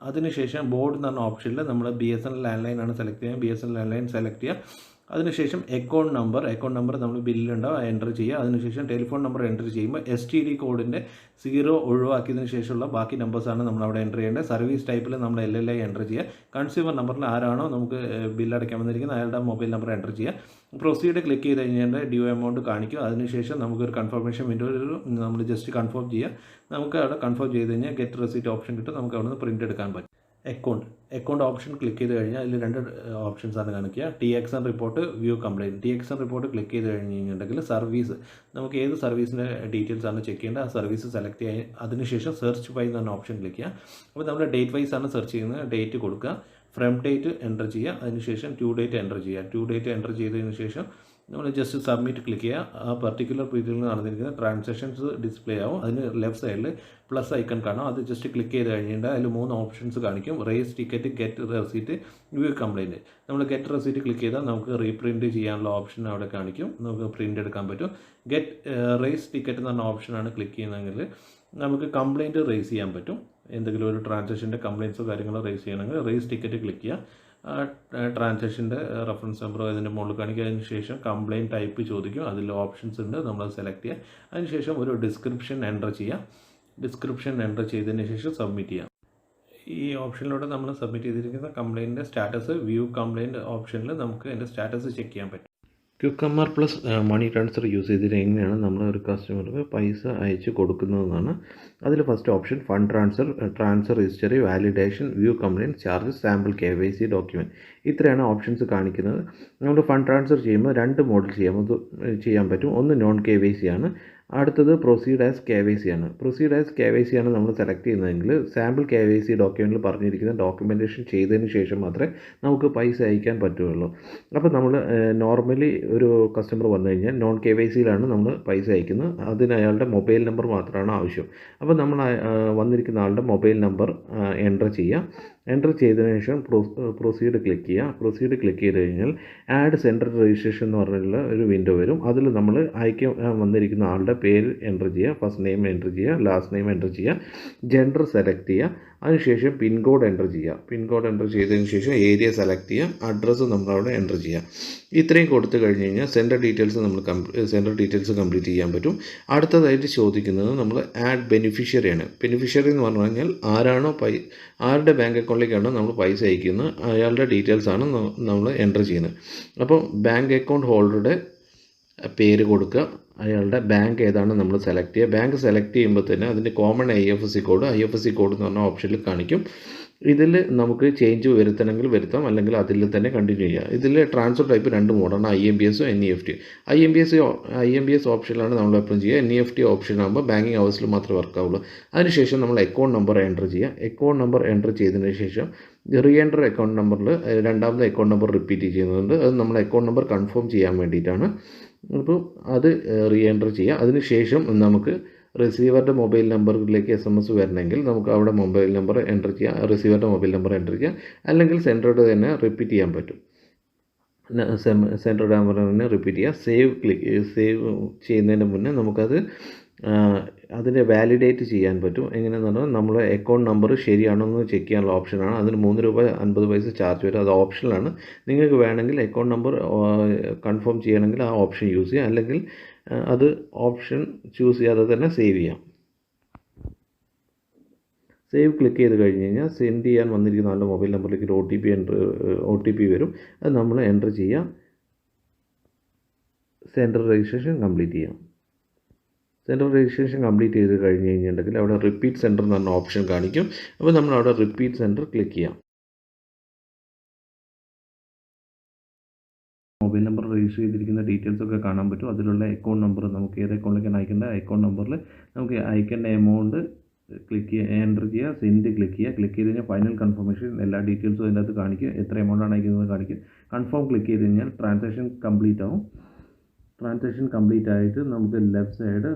അതിനുശേഷം ബോർഡ് എന്ന് പറഞ്ഞ ഓപ്ഷനിൽ നമ്മൾ BSNL ലാൻഡ് ലൈൻ ആണ് സെലക്ട് ചെയ്യുക. BSNL ലാൻഡ് ലൈൻ സെലക്ട് ചെയ്യുക. അതിനുശേഷം അക്കൗണ്ട് നമ്പർ നമ്മൾ ബില്ലുണ്ടാവും എൻ്റർ ചെയ്യുക. അതിനുശേഷം ടെലിഫോൺ നമ്പർ എൻ്റർ ചെയ്യുമ്പോൾ STD കോഡിൻ്റെ 0 ഒഴിവാക്കിയതിന് ശേഷമുള്ള ബാക്കി നമ്പേഴ്സാണ് നമ്മൾ അവിടെ എൻ്റർ ചെയ്യേണ്ടത്. സർവീസ് ടൈപ്പിൽ നമ്മൾ LLI എൻ്റർ ചെയ്യുക. കൺസ്യൂമർ നമ്പറിൽ ആരാണോ നമുക്ക് ബില്ല് അടയ്ക്കാൻ വന്നിരിക്കുന്നത് അയാളുടെ മൊബൈൽ നമ്പർ എൻ്റർ ചെയ്യുക. പ്രൊസീഡ് ക്ലിക്ക് ചെയ്ത് കഴിഞ്ഞാൽ ഡ്യൂ എമൗണ്ട് കാണിക്കും. അതിനുശേഷം നമുക്കൊരു കൺഫർമേഷൻ വിൻഡോ നമ്മൾ ജസ്റ്റ് കൺഫേം ചെയ്യുക. നമുക്ക് അവിടെ കൺഫേം ചെയ്ത് കഴിഞ്ഞാൽ ഗെറ്റ് റെസീറ്റ് ഓപ്ഷൻ കിട്ടും. നമുക്ക് അവിടെ നിന്ന് പ്രിൻ്റ് എടുക്കാൻ പറ്റും. അക്കൗണ്ട് ഓപ്ഷൻ ക്ലിക്ക് ചെയ്ത് കഴിഞ്ഞാൽ അതിൽ 2 ഓപ്ഷൻസാണ് കാണിക്കുക. TXN report, view complaint. TXN report click ചെയ്ത് കഴിഞ്ഞിട്ടുണ്ടെങ്കിൽ സർവീസ് നമുക്ക് ഏത് സർവീസിൻ്റെ ഡീറ്റെയിൽസ് ആണ് ചെക്ക് ചെയ്യേണ്ടത്. ആ സർവീസ് സെലക്ട് ചെയ്യുക. അതിനുശേഷം സെർച്ച് ബൈ എന്ന ഓപ്ഷൻ ക്ലിക്ക് ചെയ്യുക. അപ്പോൾ നമ്മൾ ഡേറ്റ് വൈസ് ആണ് സെർച്ച് ചെയ്യുന്നത്. ഡേറ്റ് കൊടുക്കുക. ഫ്രം ഡേറ്റ് എൻ്റർ ചെയ്യുക. അതിനുശേഷം ടു ഡേറ്റ് എൻ്റർ ചെയ്യുക. ടു ഡേറ്റ് എൻ്റർ ചെയ്തതിന് ശേഷം നമ്മൾ ജസ്റ്റ് സബ്മിറ്റ് ക്ലിക്ക് ചെയ്യുക. ആ പർട്ടിക്കുലർ പീരീഡിൽ നടന്നിരിക്കുന്ന ട്രാൻസാക്ഷൻസ് ഡിസ്പ്ലേ ആവും. അതിന് ലെഫ്റ്റ് സൈഡിൽ പ്ലസ് ഐക്കൺ കാണാം. അത് ജസ്റ്റ് ക്ലിക്ക് ചെയ്ത് കഴിഞ്ഞിട്ട് അതിൽ 3 ഓപ്ഷൻസ് കാണിക്കും. Raise ticket, get receipt, view complaint. നമ്മൾ ഗെറ്റ് റെസീറ്റ് ക്ലിക്ക് ചെയ്താൽ നമുക്ക് റീപ്രിൻറ്റ് ചെയ്യാനുള്ള ഓപ്ഷൻ അവിടെ കാണിക്കും. നമുക്ക് പ്രിൻ്റ് എടുക്കാൻ പറ്റും. റേസ് ടിക്കറ്റ് എന്ന് പറഞ്ഞ ഓപ്ഷനാണ് ക്ലിക്ക് ചെയ്യുന്നതെങ്കിൽ നമുക്ക് കംപ്ലയിൻറ്റ് റേസ് ചെയ്യാൻ പറ്റും. എന്തെങ്കിലും ഒരു ട്രാൻസാക്ഷൻ്റെ കംപ്ലയിൻസോ കാര്യങ്ങളോ റേസ് ചെയ്യണമെങ്കിൽ റേസ് ടിക്കറ്റ് ക്ലിക്ക് ചെയ്യുക. ട്രാൻസാക്ഷൻ്റെ റെഫറൻസ് നമ്പർ അതിൻ്റെ മുകളിൽ കാണിക്കുക. അതിന് ശേഷം കംപ്ലയിൻറ്റ് ടൈപ്പ് ചോദിക്കും. അതിൽ ഓപ്ഷൻസ് ഉണ്ട്. നമ്മൾ സെലക്ട് ചെയ്യുക. അതിനുശേഷം ഒരു ഡിസ്ക്രിപ്ഷൻ എൻ്റർ ചെയ്യുക. ഡിസ്ക്രിപ്ഷൻ എൻ്റർ ചെയ്തതിന് ശേഷം സബ്മിറ്റ് ചെയ്യാം. ഈ ഓപ്ഷനിലൂടെ നമ്മൾ സബ്മിറ്റ് ചെയ്തിരിക്കുന്ന കംപ്ലയിൻറ്റിൻ്റെ സ്റ്റാറ്റസ് വ്യൂ കംപ്ലയിൻറ്റ് ഓപ്ഷനിൽ നമുക്ക് അതിൻ്റെ സ്റ്റാറ്റസ് ചെക്ക് ചെയ്യാൻ പറ്റും. ക്യുക്കമ്മർ പ്ലസ് മണി ട്രാൻസ്ഫർ യൂസ് ചെയ്തിട്ട് എങ്ങനെയാണ് നമ്മൾ ഒരു കസ്റ്റമർക്ക് പൈസ അയച്ച് കൊടുക്കുന്നതെന്നാണ്. അതിൽ first option fund transfer history, validation, view complaint, charges, sample KYC document. ഇത്രയാണ് ഓപ്ഷൻസ് കാണിക്കുന്നത്. നമ്മൾ ഫണ്ട് ട്രാൻസ്ഫർ ചെയ്യുമ്പോൾ 2 മോഡിൽ ചെയ്യാൻ പറ്റും. ഒന്ന് നോൺ KYC ആണ്. അടുത്തത് പ്രൊസീഡ് ആസ് KYC ആണ്. പ്രൊസീഡ് ആസ് KYC ആണ് നമ്മൾ സെലക്ട് ചെയ്യുന്നതെങ്കിൽ സാമ്പിൾ KYC ഡോക്യുമെൻറ്റിൽ പറഞ്ഞിരിക്കുന്ന ഡോക്യുമെൻറ്റേഷൻ ചെയ്തതിന് ശേഷം മാത്രമേ നമുക്ക് പൈസ അയക്കാൻ പറ്റുള്ളൂ. അപ്പോൾ നമ്മൾ നോർമലി ഒരു കസ്റ്റമർ വന്നു കഴിഞ്ഞാൽ നോൺ KYCയിലാണ് നമ്മൾ പൈസ അയക്കുന്നത്. അതിന് അയാളുടെ മൊബൈൽ നമ്പർ മാത്രമാണ് ആവശ്യം. അപ്പോൾ നമ്മൾ വന്നിരിക്കുന്ന ആളുടെ മൊബൈൽ നമ്പർ എൻ്റർ ചെയ്യുക. എൻ്റർ ചെയ്തതിന് ശേഷം പ്രൊസീഡ് ക്ലിക്ക് ചെയ്യുക. പ്രൊസീഡ് ക്ലിക്ക് ചെയ്ത് കഴിഞ്ഞാൽ ആഡ് സെൻട്രൽ രജിസ്ട്രേഷൻ എന്ന് പറഞ്ഞിട്ടുള്ള ഒരു വിൻഡോ വരും. അതിൽ നമ്മൾ അയക്കാൻ വന്നിരിക്കുന്ന ആളുടെ പേര് എൻ്റർ ചെയ്യുക. ഫസ്റ്റ് നെയിം എൻ്റർ ചെയ്യുക. ലാസ്റ്റ് നെയിം എൻ്റർ ചെയ്യുക. ജെൻഡർ സെലക്ട് ചെയ്യുക. അതിനുശേഷം പിൻകോഡ് എൻ്റർ ചെയ്യുക. പിൻകോഡ് എൻ്റർ ചെയ്തതിന് ശേഷം ഏരിയ സെലക്ട് ചെയ്യുക. അഡ്രസ്സ് നമ്മളവിടെ എൻ്റർ ചെയ്യുക. ഇത്രയും കൊടുത്തു കഴിഞ്ഞ് കഴിഞ്ഞാൽ സെൻറ്റർ ഡീറ്റെയിൽസ് കംപ്ലീറ്റ് ചെയ്യാൻ പറ്റും. അടുത്തതായിട്ട് ചോദിക്കുന്നത് നമ്മൾ ആഡ് ബെനിഫിഷ്യറിയാണ്. ബെനിഫിഷ്യറി എന്ന് പറഞ്ഞു കഴിഞ്ഞാൽ ആരുടെ ബാങ്ക് അക്കൗണ്ടിലേക്കാണോ നമ്മൾ പൈസ അയക്കുന്നത് അയാളുടെ ഡീറ്റെയിൽസാണ് നമ്മൾ എൻ്റർ ചെയ്യുന്നത്. അപ്പോൾ ബാങ്ക് അക്കൗണ്ട് ഹോൾഡറുടെ പേര് കൊടുക്കുക. അയാളുടെ ബാങ്ക് ഏതാണ് നമ്മൾ സെലക്ട് ചെയ്യുക. ബാങ്ക് സെലക്ട് ചെയ്യുമ്പോൾ തന്നെ അതിൻ്റെ കോമൺ IFSC കോഡ് എന്ന് പറഞ്ഞ ഓപ്ഷനിൽ കാണിക്കും. ഇതിൽ നമുക്ക് ചേഞ്ച് വരുത്തണമെങ്കിൽ വരുത്താം, അല്ലെങ്കിൽ അതിൽ തന്നെ കണ്ടിന്യൂ ചെയ്യാം. ഇതിൽ transfer type 2 മോഡാണ്, IMPS NEFT. IMPS ഓപ്ഷനിലാണ് നമ്മൾ എപ്പോഴും ചെയ്യുക. NEFT ഓപ്ഷൻ ആകുമ്പോൾ ബാങ്കിങ് അവേഴ്സിൽ മാത്രമേ വർക്കാവുള്ളൂ. അതിനുശേഷം നമ്മൾ അക്കൗണ്ട് നമ്പർ എൻ്റർ ചെയ്യുക. അക്കൗണ്ട് നമ്പർ എൻ്റർ ചെയ്തതിന് ശേഷം റീ എൻ്റർ അക്കൗണ്ട് നമ്പറിൽ രണ്ടാമത്തെ അക്കൗണ്ട് നമ്പർ റിപ്പീറ്റ് ചെയ്യുന്നുണ്ട്. അത് നമ്മൾ അക്കൗണ്ട് നമ്പർ കൺഫേം ചെയ്യാൻ വേണ്ടിയിട്ടാണ്. അപ്പോൾ അത് റീ എൻ്റർ ചെയ്യുക. അതിനുശേഷം നമുക്ക് റിസീവറുടെ മൊബൈൽ നമ്പറിലേക്ക് SMS വരണമെങ്കിൽ നമുക്ക് അവിടെ മൊബൈൽ നമ്പർ എൻ്റർ ചെയ്യാം, റിസീവറുടെ മൊബൈൽ നമ്പർ എൻ്റർ ചെയ്യാം, അല്ലെങ്കിൽ സെൻറ്ററുടെ തന്നെ റിപ്പീറ്റ് ചെയ്യാൻ പറ്റും. സെൻറ്ററുടെ നമ്പർ തന്നെ റിപ്പീറ്റ് ചെയ്യുക. സേവ് ചെയ്യുന്നതിന് മുന്നേ നമുക്കത് അതിനെ വാലിഡേറ്റ് ചെയ്യാൻ പറ്റും. എങ്ങനെയെന്ന് പറഞ്ഞാൽ നമ്മുടെ അക്കൗണ്ട് നമ്പർ ശരിയാണോ എന്ന് ചെക്ക് ചെയ്യാനുള്ള ഓപ്ഷനാണ്. അതിന് ₹3.50 ചാർജ് വരും. അത് ഓപ്ഷനിലാണ്. നിങ്ങൾക്ക് വേണമെങ്കിൽ അക്കൗണ്ട് നമ്പർ കൺഫേം ചെയ്യണമെങ്കിൽ ആ ഓപ്ഷൻ യൂസ് ചെയ്യാം, അല്ലെങ്കിൽ അത് ഓപ്ഷൻ ചൂസ് ചെയ്യാതെ തന്നെ സേവ് ചെയ്യാം. സേവ് ക്ലിക്ക് ചെയ്ത് കഴിഞ്ഞ് കഴിഞ്ഞാൽ സെൻഡ് ചെയ്യാൻ വന്നിരിക്കുന്ന ആളുടെ മൊബൈൽ നമ്പറിലേക്ക് ഒരു OTP വരും. അത് നമ്മൾ എൻ്റർ ചെയ്യുക. സെൻറ്റർ രജിസ്ട്രേഷൻ കംപ്ലീറ്റ് ചെയ്യാം. സെൻറ്റർ രജിസ്ട്രേഷൻ കംപ്ലീറ്റ് ചെയ്ത് കഴിഞ്ഞ് കഴിഞ്ഞിട്ടുണ്ടെങ്കിൽ അവിടെ റിപ്പീറ്റ് സെൻറ്റർ എന്ന് പറഞ്ഞ ഓപ്ഷൻ കാണിക്കും. അപ്പോൾ നമ്മൾ അവിടെ റിപ്പീറ്റ് സെൻറ്റർ ക്ലിക്ക് ചെയ്യാം. മൊബൈൽ നമ്പർ രജിസ്റ്റർ ചെയ്തിരിക്കുന്ന ഡീറ്റെയിൽസ് ഒക്കെ കാണാൻ പറ്റും. അതിലുള്ള അക്കൗണ്ട് നമ്പർ നമുക്ക് ഏത് അക്കൗണ്ടിലേക്കാണ് അയക്കേണ്ടത്, അക്കൗണ്ട് നമ്പറിൽ നമുക്ക് അയക്കേണ്ട എമൗണ്ട് ക്ലിക്ക് ചെയ്യുക, എൻ്റർ ചെയ്യുക, സെൻഡ് ക്ലിക്ക് ചെയ്യുക. ക്ലിക്ക് ചെയ്ത് കഴിഞ്ഞാൽ ഫൈനൽ കൺഫർമേഷൻ എല്ലാ ഡീറ്റെയിൽസും അതിൻ്റെ അകത്ത് കാണിക്കും. എത്ര എമൗണ്ടാണ് അയക്കുന്നത് കാണിക്കും. കൺഫേം ക്ലിക്ക് ചെയ്ത് കഴിഞ്ഞാൽ ട്രാൻസാക്ഷൻ കംപ്ലീറ്റ് ആവും. ട്രാൻസാക്ഷൻ കംപ്ലീറ്റ് ആയിട്ട് നമുക്ക് ലെഫ്റ്റ് സൈഡ്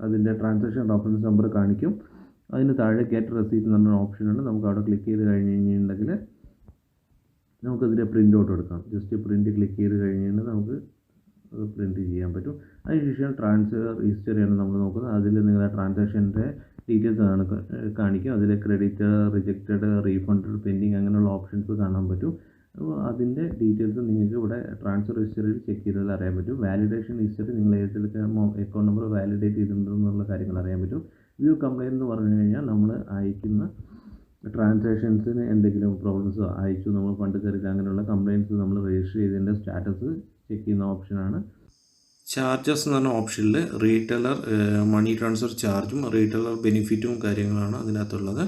അതിൻ്റെ ട്രാൻസാക്ഷൻ റഫറൻസ് നമ്പർ കാണിക്കും. അതിന് താഴെ ഗെറ്റ് റെസീപ്റ്റ് എന്ന് പറഞ്ഞ ഓപ്ഷനുണ്ട്. നമുക്ക് അവിടെ ക്ലിക്ക് ചെയ്ത് കഴിഞ്ഞ് കഴിഞ്ഞിട്ടുണ്ടെങ്കിൽ നമുക്കതിൻ്റെ പ്രിൻ്റ് ഔട്ട് എടുക്കാം. ജസ്റ്റ് പ്രിൻ്റ് ക്ലിക്ക് ചെയ്ത് കഴിഞ്ഞിട്ടുണ്ടെങ്കിൽ നമുക്ക് അത് പ്രിൻ്റ് ചെയ്യാൻ പറ്റും. അതിനുശേഷം ട്രാൻസ്ഫർ ഹിസ്റ്ററിയാണ് നമ്മൾ നോക്കുന്നത്. അതിൽ നിങ്ങളുടെ ട്രാൻസാക്ഷൻ്റെ ഡീറ്റെയിൽസ് കാണിക്കും. അതിൽ ക്രെഡിറ്റ്, റിജക്റ്റഡ്, റീഫണ്ടഡ്, പെൻഡിങ് അങ്ങനെയുള്ള ഓപ്ഷൻസ് കാണാൻ പറ്റും. അപ്പോൾ അതിൻ്റെ ഡീറ്റെയിൽസ് നിങ്ങൾക്ക് ഇവിടെ ട്രാൻസ്ഫർ ഹിസ്റ്ററിയിൽ ചെക്ക് ചെയ്താൽ അറിയാൻ പറ്റും. വാലിഡേഷൻ ഹിസ്റ്ററി നിങ്ങൾ ഏതൊക്കെ അക്കൗണ്ട് നമ്പർ വാലിഡേറ്റ് ചെയ്തിട്ടുണ്ടെന്നുള്ള കാര്യങ്ങൾ അറിയാൻ പറ്റും. വ്യൂ കംപ്ലയിൻ്റ് എന്ന് പറഞ്ഞു കഴിഞ്ഞാൽ നമ്മൾ അയക്കുന്ന ട്രാൻസാക്ഷൻസിന് എന്തെങ്കിലും പ്രോബ്ലംസ് അയച്ചു, നമ്മൾ ഫണ്ട് കയറില്ല, അങ്ങനെയുള്ള കംപ്ലയിൻറ്റ്സ് നമ്മൾ രജിസ്റ്റർ ചെയ്തതിൻ്റെ സ്റ്റാറ്റസ് ചെക്ക് ചെയ്യുന്ന ഓപ്ഷനാണ്. ചാർജസ് എന്ന് പറഞ്ഞ ഓപ്ഷനിൽ റീറ്റെയിലർ മണി ട്രാൻസ്ഫർ ചാർജും റീറ്റെയിലർ ബെനിഫിറ്റും കാര്യങ്ങളാണ് അതിനകത്തുള്ളത്.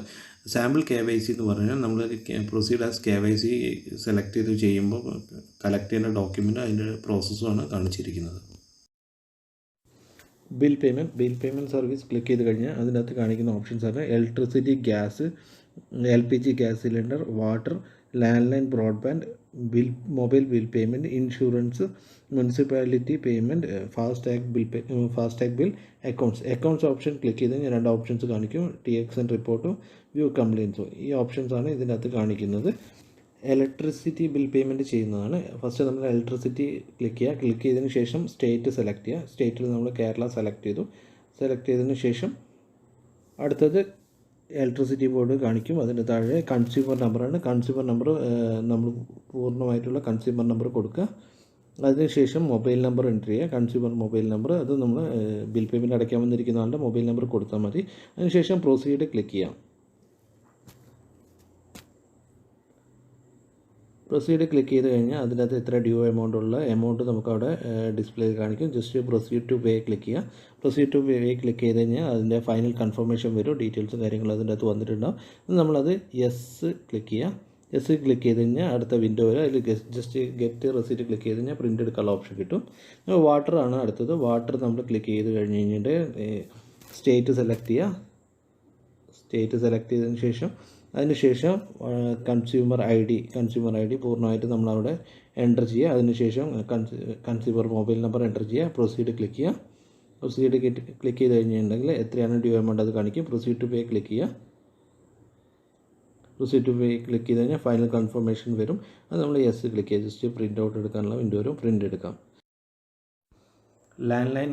സാമ്പിൾ KYC എന്ന് പറഞ്ഞാൽ നമ്മൾ പ്രൊസീഡ് ആസ് KYC സെലക്ട് ചെയ്ത് ചെയ്യുമ്പോൾ കളക്ട് ചെയ്യുന്ന ഡോക്യുമെൻ്റ് അതിൻ്റെ പ്രോസസ്സുമാണ് കാണിച്ചിരിക്കുന്നത്. ബിൽ പേയ്മെൻറ്റ് സർവീസ് ക്ലിക്ക് ചെയ്ത് കഴിഞ്ഞാൽ അതിനകത്ത് കാണിക്കുന്ന ഓപ്ഷൻസാണ് electricity, gas, LPG gas cylinder, water, landline broadband bill, mobile bill payment, insurance, municipality payment, FASTag bill, accounts option click ചെയ്ത് കഴിഞ്ഞാൽ രണ്ട് ഓപ്ഷൻസ് കാണിക്കും. TXN റിപ്പോർട്ടും വ്യൂ കംപ്ലയിൻസും. ഈ ഓപ്ഷൻസാണ് ഇതിനകത്ത് കാണിക്കുന്നത്. ഇലക്ട്രിസിറ്റി ബിൽ പേയ്മെൻറ്റ് ചെയ്യുന്നതാണ്. ഫസ്റ്റ് നമ്മൾ ഇലക്ട്രിസിറ്റി ക്ലിക്ക് ചെയ്യുക. ക്ലിക്ക് ചെയ്തതിന് ശേഷം സ്റ്റേറ്റ് സെലക്ട് ചെയ്യുക. സ്റ്റേറ്റിൽ നമ്മൾ കേരള സെലക്ട് ചെയ്തതിന് ശേഷം അടുത്തത് ഇലക്ട്രിസിറ്റി ബോർഡ് കാണിക്കും. അതിൻ്റെ താഴെ കൺസ്യൂമർ നമ്പറാണ്. കൺസ്യൂമർ നമ്പർ നമ്മൾ പൂർണ്ണമായിട്ടുള്ള കൺസ്യൂമർ നമ്പർ കൊടുക്കുക. അതിനുശേഷം മൊബൈൽ നമ്പർ എൻ്റർ ചെയ്യുക. കൺസ്യൂമർ മൊബൈൽ നമ്പർ, അത് നമ്മൾ ബിൽ പേയ്മെൻറ്റ് അടയ്ക്കാൻ വന്നിരിക്കുന്ന ആളുടെ മൊബൈൽ നമ്പർ കൊടുത്താൽ മതി. അതിനുശേഷം പ്രൊസീഡ് ക്ലിക്ക് ചെയ്യാം. പ്രൊസീഡ് ക്ലിക്ക് ചെയ്ത് കഴിഞ്ഞാൽ അതിനകത്ത് എത്ര ഡ്യൂ എമൗണ്ട് നമുക്ക് അവിടെ ഡിസ്പ്ലേ കാണിക്കും. Just proceed to pay click ചെയ്യുക. പ്രൊസീഡ് ടു പേ ക്ലിക്ക് ചെയ്ത് കഴിഞ്ഞാൽ അതിൻ്റെ ഫൈനൽ കൺഫർമേഷൻ വരും. ഡീറ്റെയിൽസും കാര്യങ്ങളും അതിൻ്റെ അകത്ത് വന്നിട്ടുണ്ടാവും. നമ്മളത് യെസ് ക്ലിക്ക് ചെയ്യുക. യെസ് ക്ലിക്ക് ചെയ്ത് കഴിഞ്ഞാൽ അടുത്ത വിൻഡോ വരെ അതിൽ ജസ്റ്റ് ഗെറ്റ് റെസീറ്റ് ക്ലിക്ക് ചെയ്ത് കഴിഞ്ഞാൽ പ്രിൻ്റ് എടുക്കാനുള്ള ഓപ്ഷൻ കിട്ടും. വാട്ടർ ആണ് അടുത്തത്. വാട്ടർ നമ്മൾ ക്ലിക്ക് ചെയ്ത് കഴിഞ്ഞ് കഴിഞ്ഞിട്ട് സ്റ്റേറ്റ് സെലക്ട് ചെയ്യുക. സ്റ്റേറ്റ് സെലക്ട് ചെയ്തതിന് ശേഷം അതിനുശേഷം കൺസ്യൂമർ ഐ ഡി പൂർണ്ണമായിട്ട് നമ്മളവിടെ എൻ്റർ ചെയ്യുക. അതിനുശേഷം കൺസ്യൂമർ മൊബൈൽ നമ്പർ എൻ്റർ ചെയ്യുക. പ്രൊസീഡ് ക്ലിക്ക് ചെയ്യുക. പ്രൊസീഡ് ക്ലിക്ക് ചെയ്ത് കഴിഞ്ഞിട്ടുണ്ടെങ്കിൽ എത്രയാണ് ഡ്യൂ എമൗണ്ട് അത് കാണിക്കും. പ്രൊസീഡ് ടു പേ ക്ലിക്ക് ചെയ്യുക. പ്രൊസീഡ് ടു പേ ക്ലിക്ക് ചെയ്ത് കഴിഞ്ഞാൽ ഫൈനൽ കൺഫർമേഷൻ വരും. അത് നമ്മൾ യെസ് ക്ലിക്ക് ചെയ്യുക. ജസ്റ്റ് പ്രിൻ്റ് ഔട്ട് എടുക്കാനുള്ള വിൻഡോ വരും. പ്രിൻ്റ് എടുക്കാം. ലാൻഡ്ലൈൻ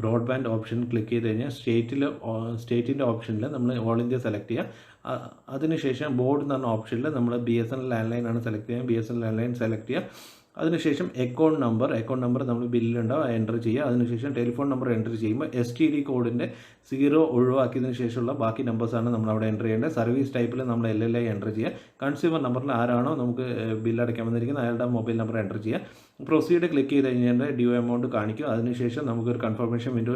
ബ്രോഡ്ബാൻഡ് ഓപ്ഷൻ ക്ലിക്ക് ചെയ്ത് കഴിഞ്ഞാൽ സ്റ്റേറ്റിൻ്റെ ഓപ്ഷനിൽ നമ്മൾ ഓൾ ഇന്ത്യ സെലക്ട് ചെയ്യുക. അതിനുശേഷം ബോർഡ് എന്ന് പറഞ്ഞ ഓപ്ഷനിൽ നമ്മൾ BSNL ലാൻഡ്ലൈൻ ആണ് സെലക്ട് ചെയ്യുക. BSNL ലാൻഡ്ലൈൻ സെലക്ട് ചെയ്യുക. അതിനുശേഷം അക്കൗണ്ട് നമ്പർ നമ്മൾ ബില്ലുണ്ടാവും എൻ്റർ ചെയ്യുക. അതിനുശേഷം ടെലിഫോൺ നമ്പർ എൻ്റർ ചെയ്യുമ്പോൾ STD കോഡിൻ്റെ 0 ഒഴിവാക്കിയതിന് ശേഷമുള്ള ബാക്കി നമ്പേഴ്സാണ് നമ്മൾ അവിടെ എൻ്റർ ചെയ്യേണ്ടത്. സർവീസ് ടൈപ്പിൽ നമ്മൾ LLI എൻ്റർ ചെയ്യുക. കൺസ്യൂമർ നമ്പറിൽ ആരാണോ നമുക്ക് ബില്ലടയ്ക്കാൻ വന്നിരിക്കുന്നത് അയാളുടെ മൊബൈൽ നമ്പർ എൻ്റർ ചെയ്യുക. പ്രൊസീഡ് ക്ലിക്ക് ചെയ്ത് കഴിഞ്ഞാൽ ഡ്യൂ എമൗണ്ട് കാണിക്കും. അതിനുശേഷം നമുക്കൊരു കൺഫർമേഷൻ വിൻഡോ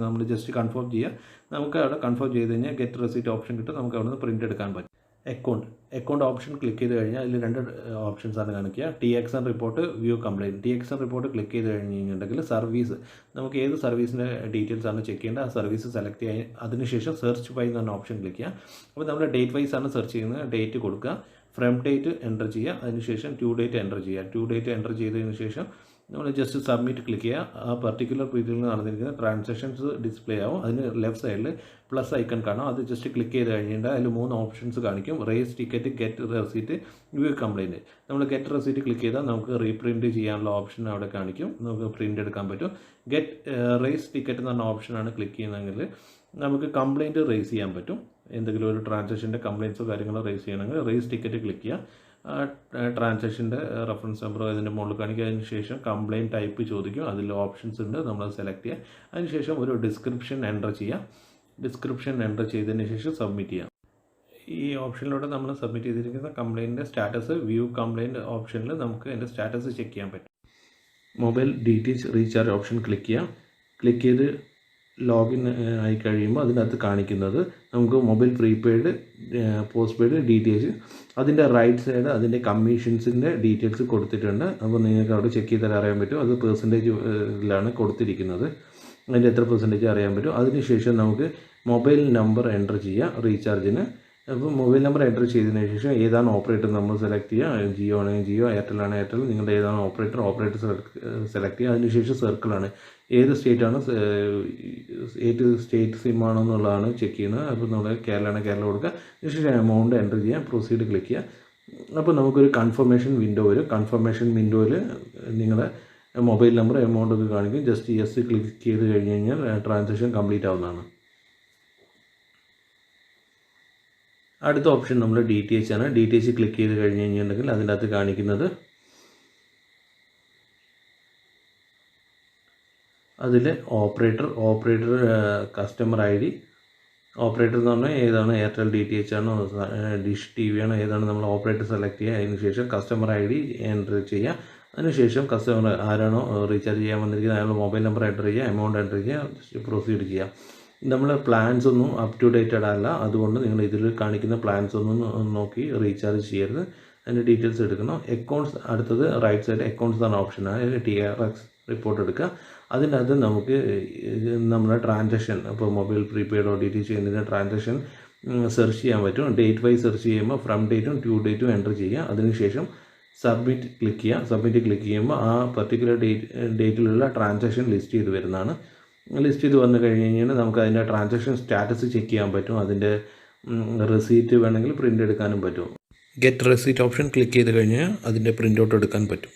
നമ്മൾ ജസ്റ്റ് കൺഫേം ചെയ്യുക. നമുക്ക് അവിടെ കൺഫേം ചെയ്ത് കഴിഞ്ഞാൽ ഗെറ്റ് റെസീറ്റ് ഓപ്ഷൻ കിട്ടും. നമുക്ക് അവിടെ നിന്ന് പ്രിൻ്റ് എടുക്കാൻ പറ്റും. അക്കൗണ്ട് ഓപ്ഷൻ ക്ലിക്ക് ചെയ്ത് കഴിഞ്ഞാൽ അതിൽ 2 ഓപ്ഷൻസാണ് കാണിക്കുക. TXN report, view complaint. TXN report click ചെയ്ത് കഴിഞ്ഞിട്ടുണ്ടെങ്കിൽ സർവീസ്, നമുക്ക് ഏത് സർവീസിൻ്റെ ഡീറ്റെയിൽസ് ആണ് ചെക്ക് ചെയ്യേണ്ടത്, ആ സർവീസ് സെലക്ട് ചെയ്യാൻ അതിനുശേഷം സെർച്ച് ബൈ എന്ന് പറഞ്ഞ ഓപ്ഷൻ ക്ലിക്ക് ചെയ്യുക. അപ്പോൾ നമ്മൾ ഡേറ്റ് വൈസ് ആണ് സെർച്ച് ചെയ്യുന്നത്. ഡേറ്റ് കൊടുക്കുക, ഫ്രം ഡേറ്റ് എൻ്റർ ചെയ്യുക, അതിനുശേഷം ടു ഡേറ്റ് എൻ്റർ ചെയ്യുക. ടു ഡേറ്റ് എൻ്റർ ചെയ്തതിന് ശേഷം നമ്മൾ ജസ്റ്റ് സബ്മിറ്റ് ക്ലിക്ക് ചെയ്യുക. ആ പർട്ടിക്കുലർ പീരീഡിൽ നടന്നിരിക്കുന്ന ട്രാൻസാക്ഷൻസ് ഡിസ്പ്ലേ ആവും. അതിന് ലെഫ്റ്റ് സൈഡിൽ പ്ലസ് ഐക്കൺ കാണാം. അത് ജസ്റ്റ് ക്ലിക്ക് ചെയ്ത് കഴിഞ്ഞിട്ട് അതിൽ 3 ഓപ്ഷൻസ് കാണിക്കും. Raise ticket, get receipt, view complaint. നമ്മൾ ഗെറ്റ് റെസീറ്റ് ക്ലിക്ക് ചെയ്താൽ നമുക്ക് റീപ്രിൻറ്റ് ചെയ്യാനുള്ള ഓപ്ഷൻ അവിടെ കാണിക്കും. നമുക്ക് പ്രിൻ്റ് എടുക്കാൻ പറ്റും. റേസ് ടിക്കറ്റ് എന്ന് പറഞ്ഞ ഓപ്ഷനാണ് ക്ലിക്ക് ചെയ്യുന്നതെങ്കിൽ നമുക്ക് കംപ്ലയിൻറ്റ് റേസ് ചെയ്യാൻ പറ്റും. എന്തെങ്കിലും ഒരു ട്രാൻസാക്ഷൻ്റെ കംപ്ലയിൻറ്റ്സോ കാര്യങ്ങളോ റേസ് ചെയ്യണമെങ്കിൽ റേസ് ടിക്കറ്റ് ക്ലിക്ക് ചെയ്യുക. ട്രാൻസാക്ഷൻ്റെ റെഫറൻസ് നമ്പർ അതിൻ്റെ മുകളിൽ കാണിക്കുക. അതിന് ശേഷം കംപ്ലയിൻറ്റ് ടൈപ്പ് ചോദിക്കും. അതിൽ ഓപ്ഷൻസ് ഉണ്ട്, നമ്മൾ സെലക്ട് ചെയ്യുക. അതിനുശേഷം ഒരു ഡിസ്ക്രിപ്ഷൻ എൻ്റർ ചെയ്യുക. ഡിസ്ക്രിപ്ഷൻ എൻ്റർ ചെയ്തതിന് ശേഷം സബ്മിറ്റ് ചെയ്യാം. ഈ ഓപ്ഷനിലൂടെ നമ്മൾ സബ്മിറ്റ് ചെയ്തിരിക്കുന്ന കംപ്ലയിൻറ്റിൻ്റെ സ്റ്റാറ്റസ് വ്യൂ കംപ്ലയിൻറ്റ് ഓപ്ഷനിൽ നമുക്ക് അതിൻ്റെ സ്റ്റാറ്റസ് ചെക്ക് ചെയ്യാൻ പറ്റും. Mobile DTH recharge option click ചെയ്യാം. ക്ലിക്ക് ചെയ്ത് ലോഗിൻ ആയി കഴിയുമ്പോൾ അതിനകത്ത് കാണിക്കുന്നത് നമുക്ക് mobile prepaid, post paid, DTH, അതിൻ്റെ റൈറ്റ് സൈഡ് അതിൻ്റെ കമ്മീഷൻസിൻ്റെ ഡീറ്റെയിൽസ് കൊടുത്തിട്ടുണ്ട്. അപ്പോൾ നിങ്ങൾക്ക് അവിടെ ചെക്ക് ചെയ്താൽ അറിയാൻ പറ്റും. അത് പെർസെൻറ്റേജിലാണ് കൊടുത്തിരിക്കുന്നത്. അതിൻ്റെ എത്ര പെർസെൻറ്റേജ് അറിയാൻ പറ്റും. അതിനുശേഷം നമുക്ക് മൊബൈൽ നമ്പർ എൻ്റർ ചെയ്യാം റീചാർജിന്. അപ്പോൾ മൊബൈൽ നമ്പർ എൻ്റർ ചെയ്തതിന് ശേഷം ഏതാണ് ഓപ്പറേറ്റർ നമ്മൾ സെലക്ട് ചെയ്യുക. ജിയോ ആണെങ്കിൽ ജിയോ, എയർടെൽ ആണെങ്കിൽ എയർടെൽ, നിങ്ങളുടെ ഏതാണ് ഓപ്പറേറ്റർ സെലക്ട് ചെയ്യുക. അതിനുശേഷം സർക്കിളാണ് ഏത് സ്റ്റേറ്റാണ്, ഏത് സ്റ്റേറ്റ് സിമ്മാണോ എന്നുള്ളതാണ് ചെക്ക് ചെയ്യുന്നത്. അപ്പോൾ നമ്മൾ കേരളമാണ് കേരള കൊടുക്കുക. അതിനുശേഷം എമൗണ്ട് എൻ്റർ ചെയ്യാം, പ്രൊസീഡ് ക്ലിക്ക് ചെയ്യുക. അപ്പോൾ നമുക്കൊരു കൺഫർമേഷൻ വിൻഡോ വരും. കൺഫർമേഷൻ വിൻഡോയിൽ നിങ്ങളുടെ മൊബൈൽ നമ്പർ, എമൗണ്ട് ഒക്കെ കാണിക്കും. ജസ്റ്റ് യെസ് ക്ലിക്ക് ചെയ്ത് കഴിഞ്ഞ് കഴിഞ്ഞാൽ ട്രാൻസാക്ഷൻ കംപ്ലീറ്റ് ആവുന്നതാണ്. അടുത്ത ഓപ്ഷൻ നമ്മൾ DTH ആണ്. DTH ക്ലിക്ക് ചെയ്ത് കഴിഞ്ഞ് കഴിഞ്ഞിട്ടുണ്ടെങ്കിൽ അതിൻ്റെ അകത്ത് കാണിക്കുന്നത് അതിൽ ഓപ്പറേറ്റർ കസ്റ്റമർ ID, ഓപ്പറേറ്റർ എന്ന് പറഞ്ഞാൽ ഏതാണ്, എയർടെൽ DTH ആണോ, ഡിഷ് TV ആണോ, ഏതാണ് നമ്മൾ ഓപ്പറേറ്റർ സെലക്ട് ചെയ്യുക. അതിനുശേഷം കസ്റ്റമർ ID എൻ്റർ ചെയ്യുക. അതിനുശേഷം കസ്റ്റമർ ആരാണോ റീചാർജ് ചെയ്യാൻ വന്നിരിക്കുന്നത് അയാളുടെ മൊബൈൽ നമ്പർ എൻ്റർ ചെയ്യുക, എമൗണ്ട് എൻ്റർ ചെയ്യുക, പ്രൊസീഡ് ചെയ്യുക. നമ്മൾ പ്ലാൻസ് ഒന്നും അപ് ടു ഡേറ്റഡ് അല്ല, അതുകൊണ്ട് നിങ്ങൾ ഇതിൽ കാണിക്കുന്ന പ്ലാൻസ് ഒന്നും നോക്കി റീചാർജ് ചെയ്യരുത്. അതിൻ്റെ ഡീറ്റെയിൽസ് എടുക്കണം. അക്കൗണ്ട്സ്, അടുത്തത് റൈറ്റ് സൈഡ് അക്കൗണ്ട്സ് എന്ന ഓപ്ഷനാണ്. അതിൽ TRX റിപ്പോർട്ട് എടുക്കുക. അതിനകത്ത് നമുക്ക് നമ്മുടെ ട്രാൻസാക്ഷൻ, ഇപ്പോൾ മൊബൈൽ പ്രീപെയ്ഡോ DTH ചെയ്യുന്നതിൻ്റെ ട്രാൻസാക്ഷൻ സെർച്ച് ചെയ്യാൻ പറ്റും. ഡേറ്റ് വൈസ് സെർച്ച് ചെയ്യുമ്പോൾ ഫ്രം ഡേറ്റും ടു ഡേറ്റും എൻ്റർ ചെയ്യുക. അതിനുശേഷം സബ്മിറ്റ് ക്ലിക്ക് ചെയ്യുക. സബ്മിറ്റ് ക്ലിക്ക് ചെയ്യുമ്പോൾ ആ പർട്ടിക്കുലർ ഡേറ്റിലുള്ള ട്രാൻസാക്ഷൻ ലിസ്റ്റ് ചെയ്ത് വരുന്നതാണ്. ലിസ്റ്റ് ചെയ്ത് വന്നു കഴിഞ്ഞ് കഴിഞ്ഞാൽ നമുക്ക് അതിൻ്റെ ട്രാൻസാക്ഷൻ സ്റ്റാറ്റസ് ചെക്ക് ചെയ്യാൻ പറ്റും. അതിൻ്റെ റെസീറ്റ് വേണമെങ്കിൽ പ്രിൻ്റ് എടുക്കാനും പറ്റും. ഗെറ്റ് റെസീറ്റ് ഓപ്ഷൻ ക്ലിക്ക് ചെയ്ത് കഴിഞ്ഞാൽ അതിൻ്റെ പ്രിൻ്റ് ഔട്ട് എടുക്കാൻ പറ്റും.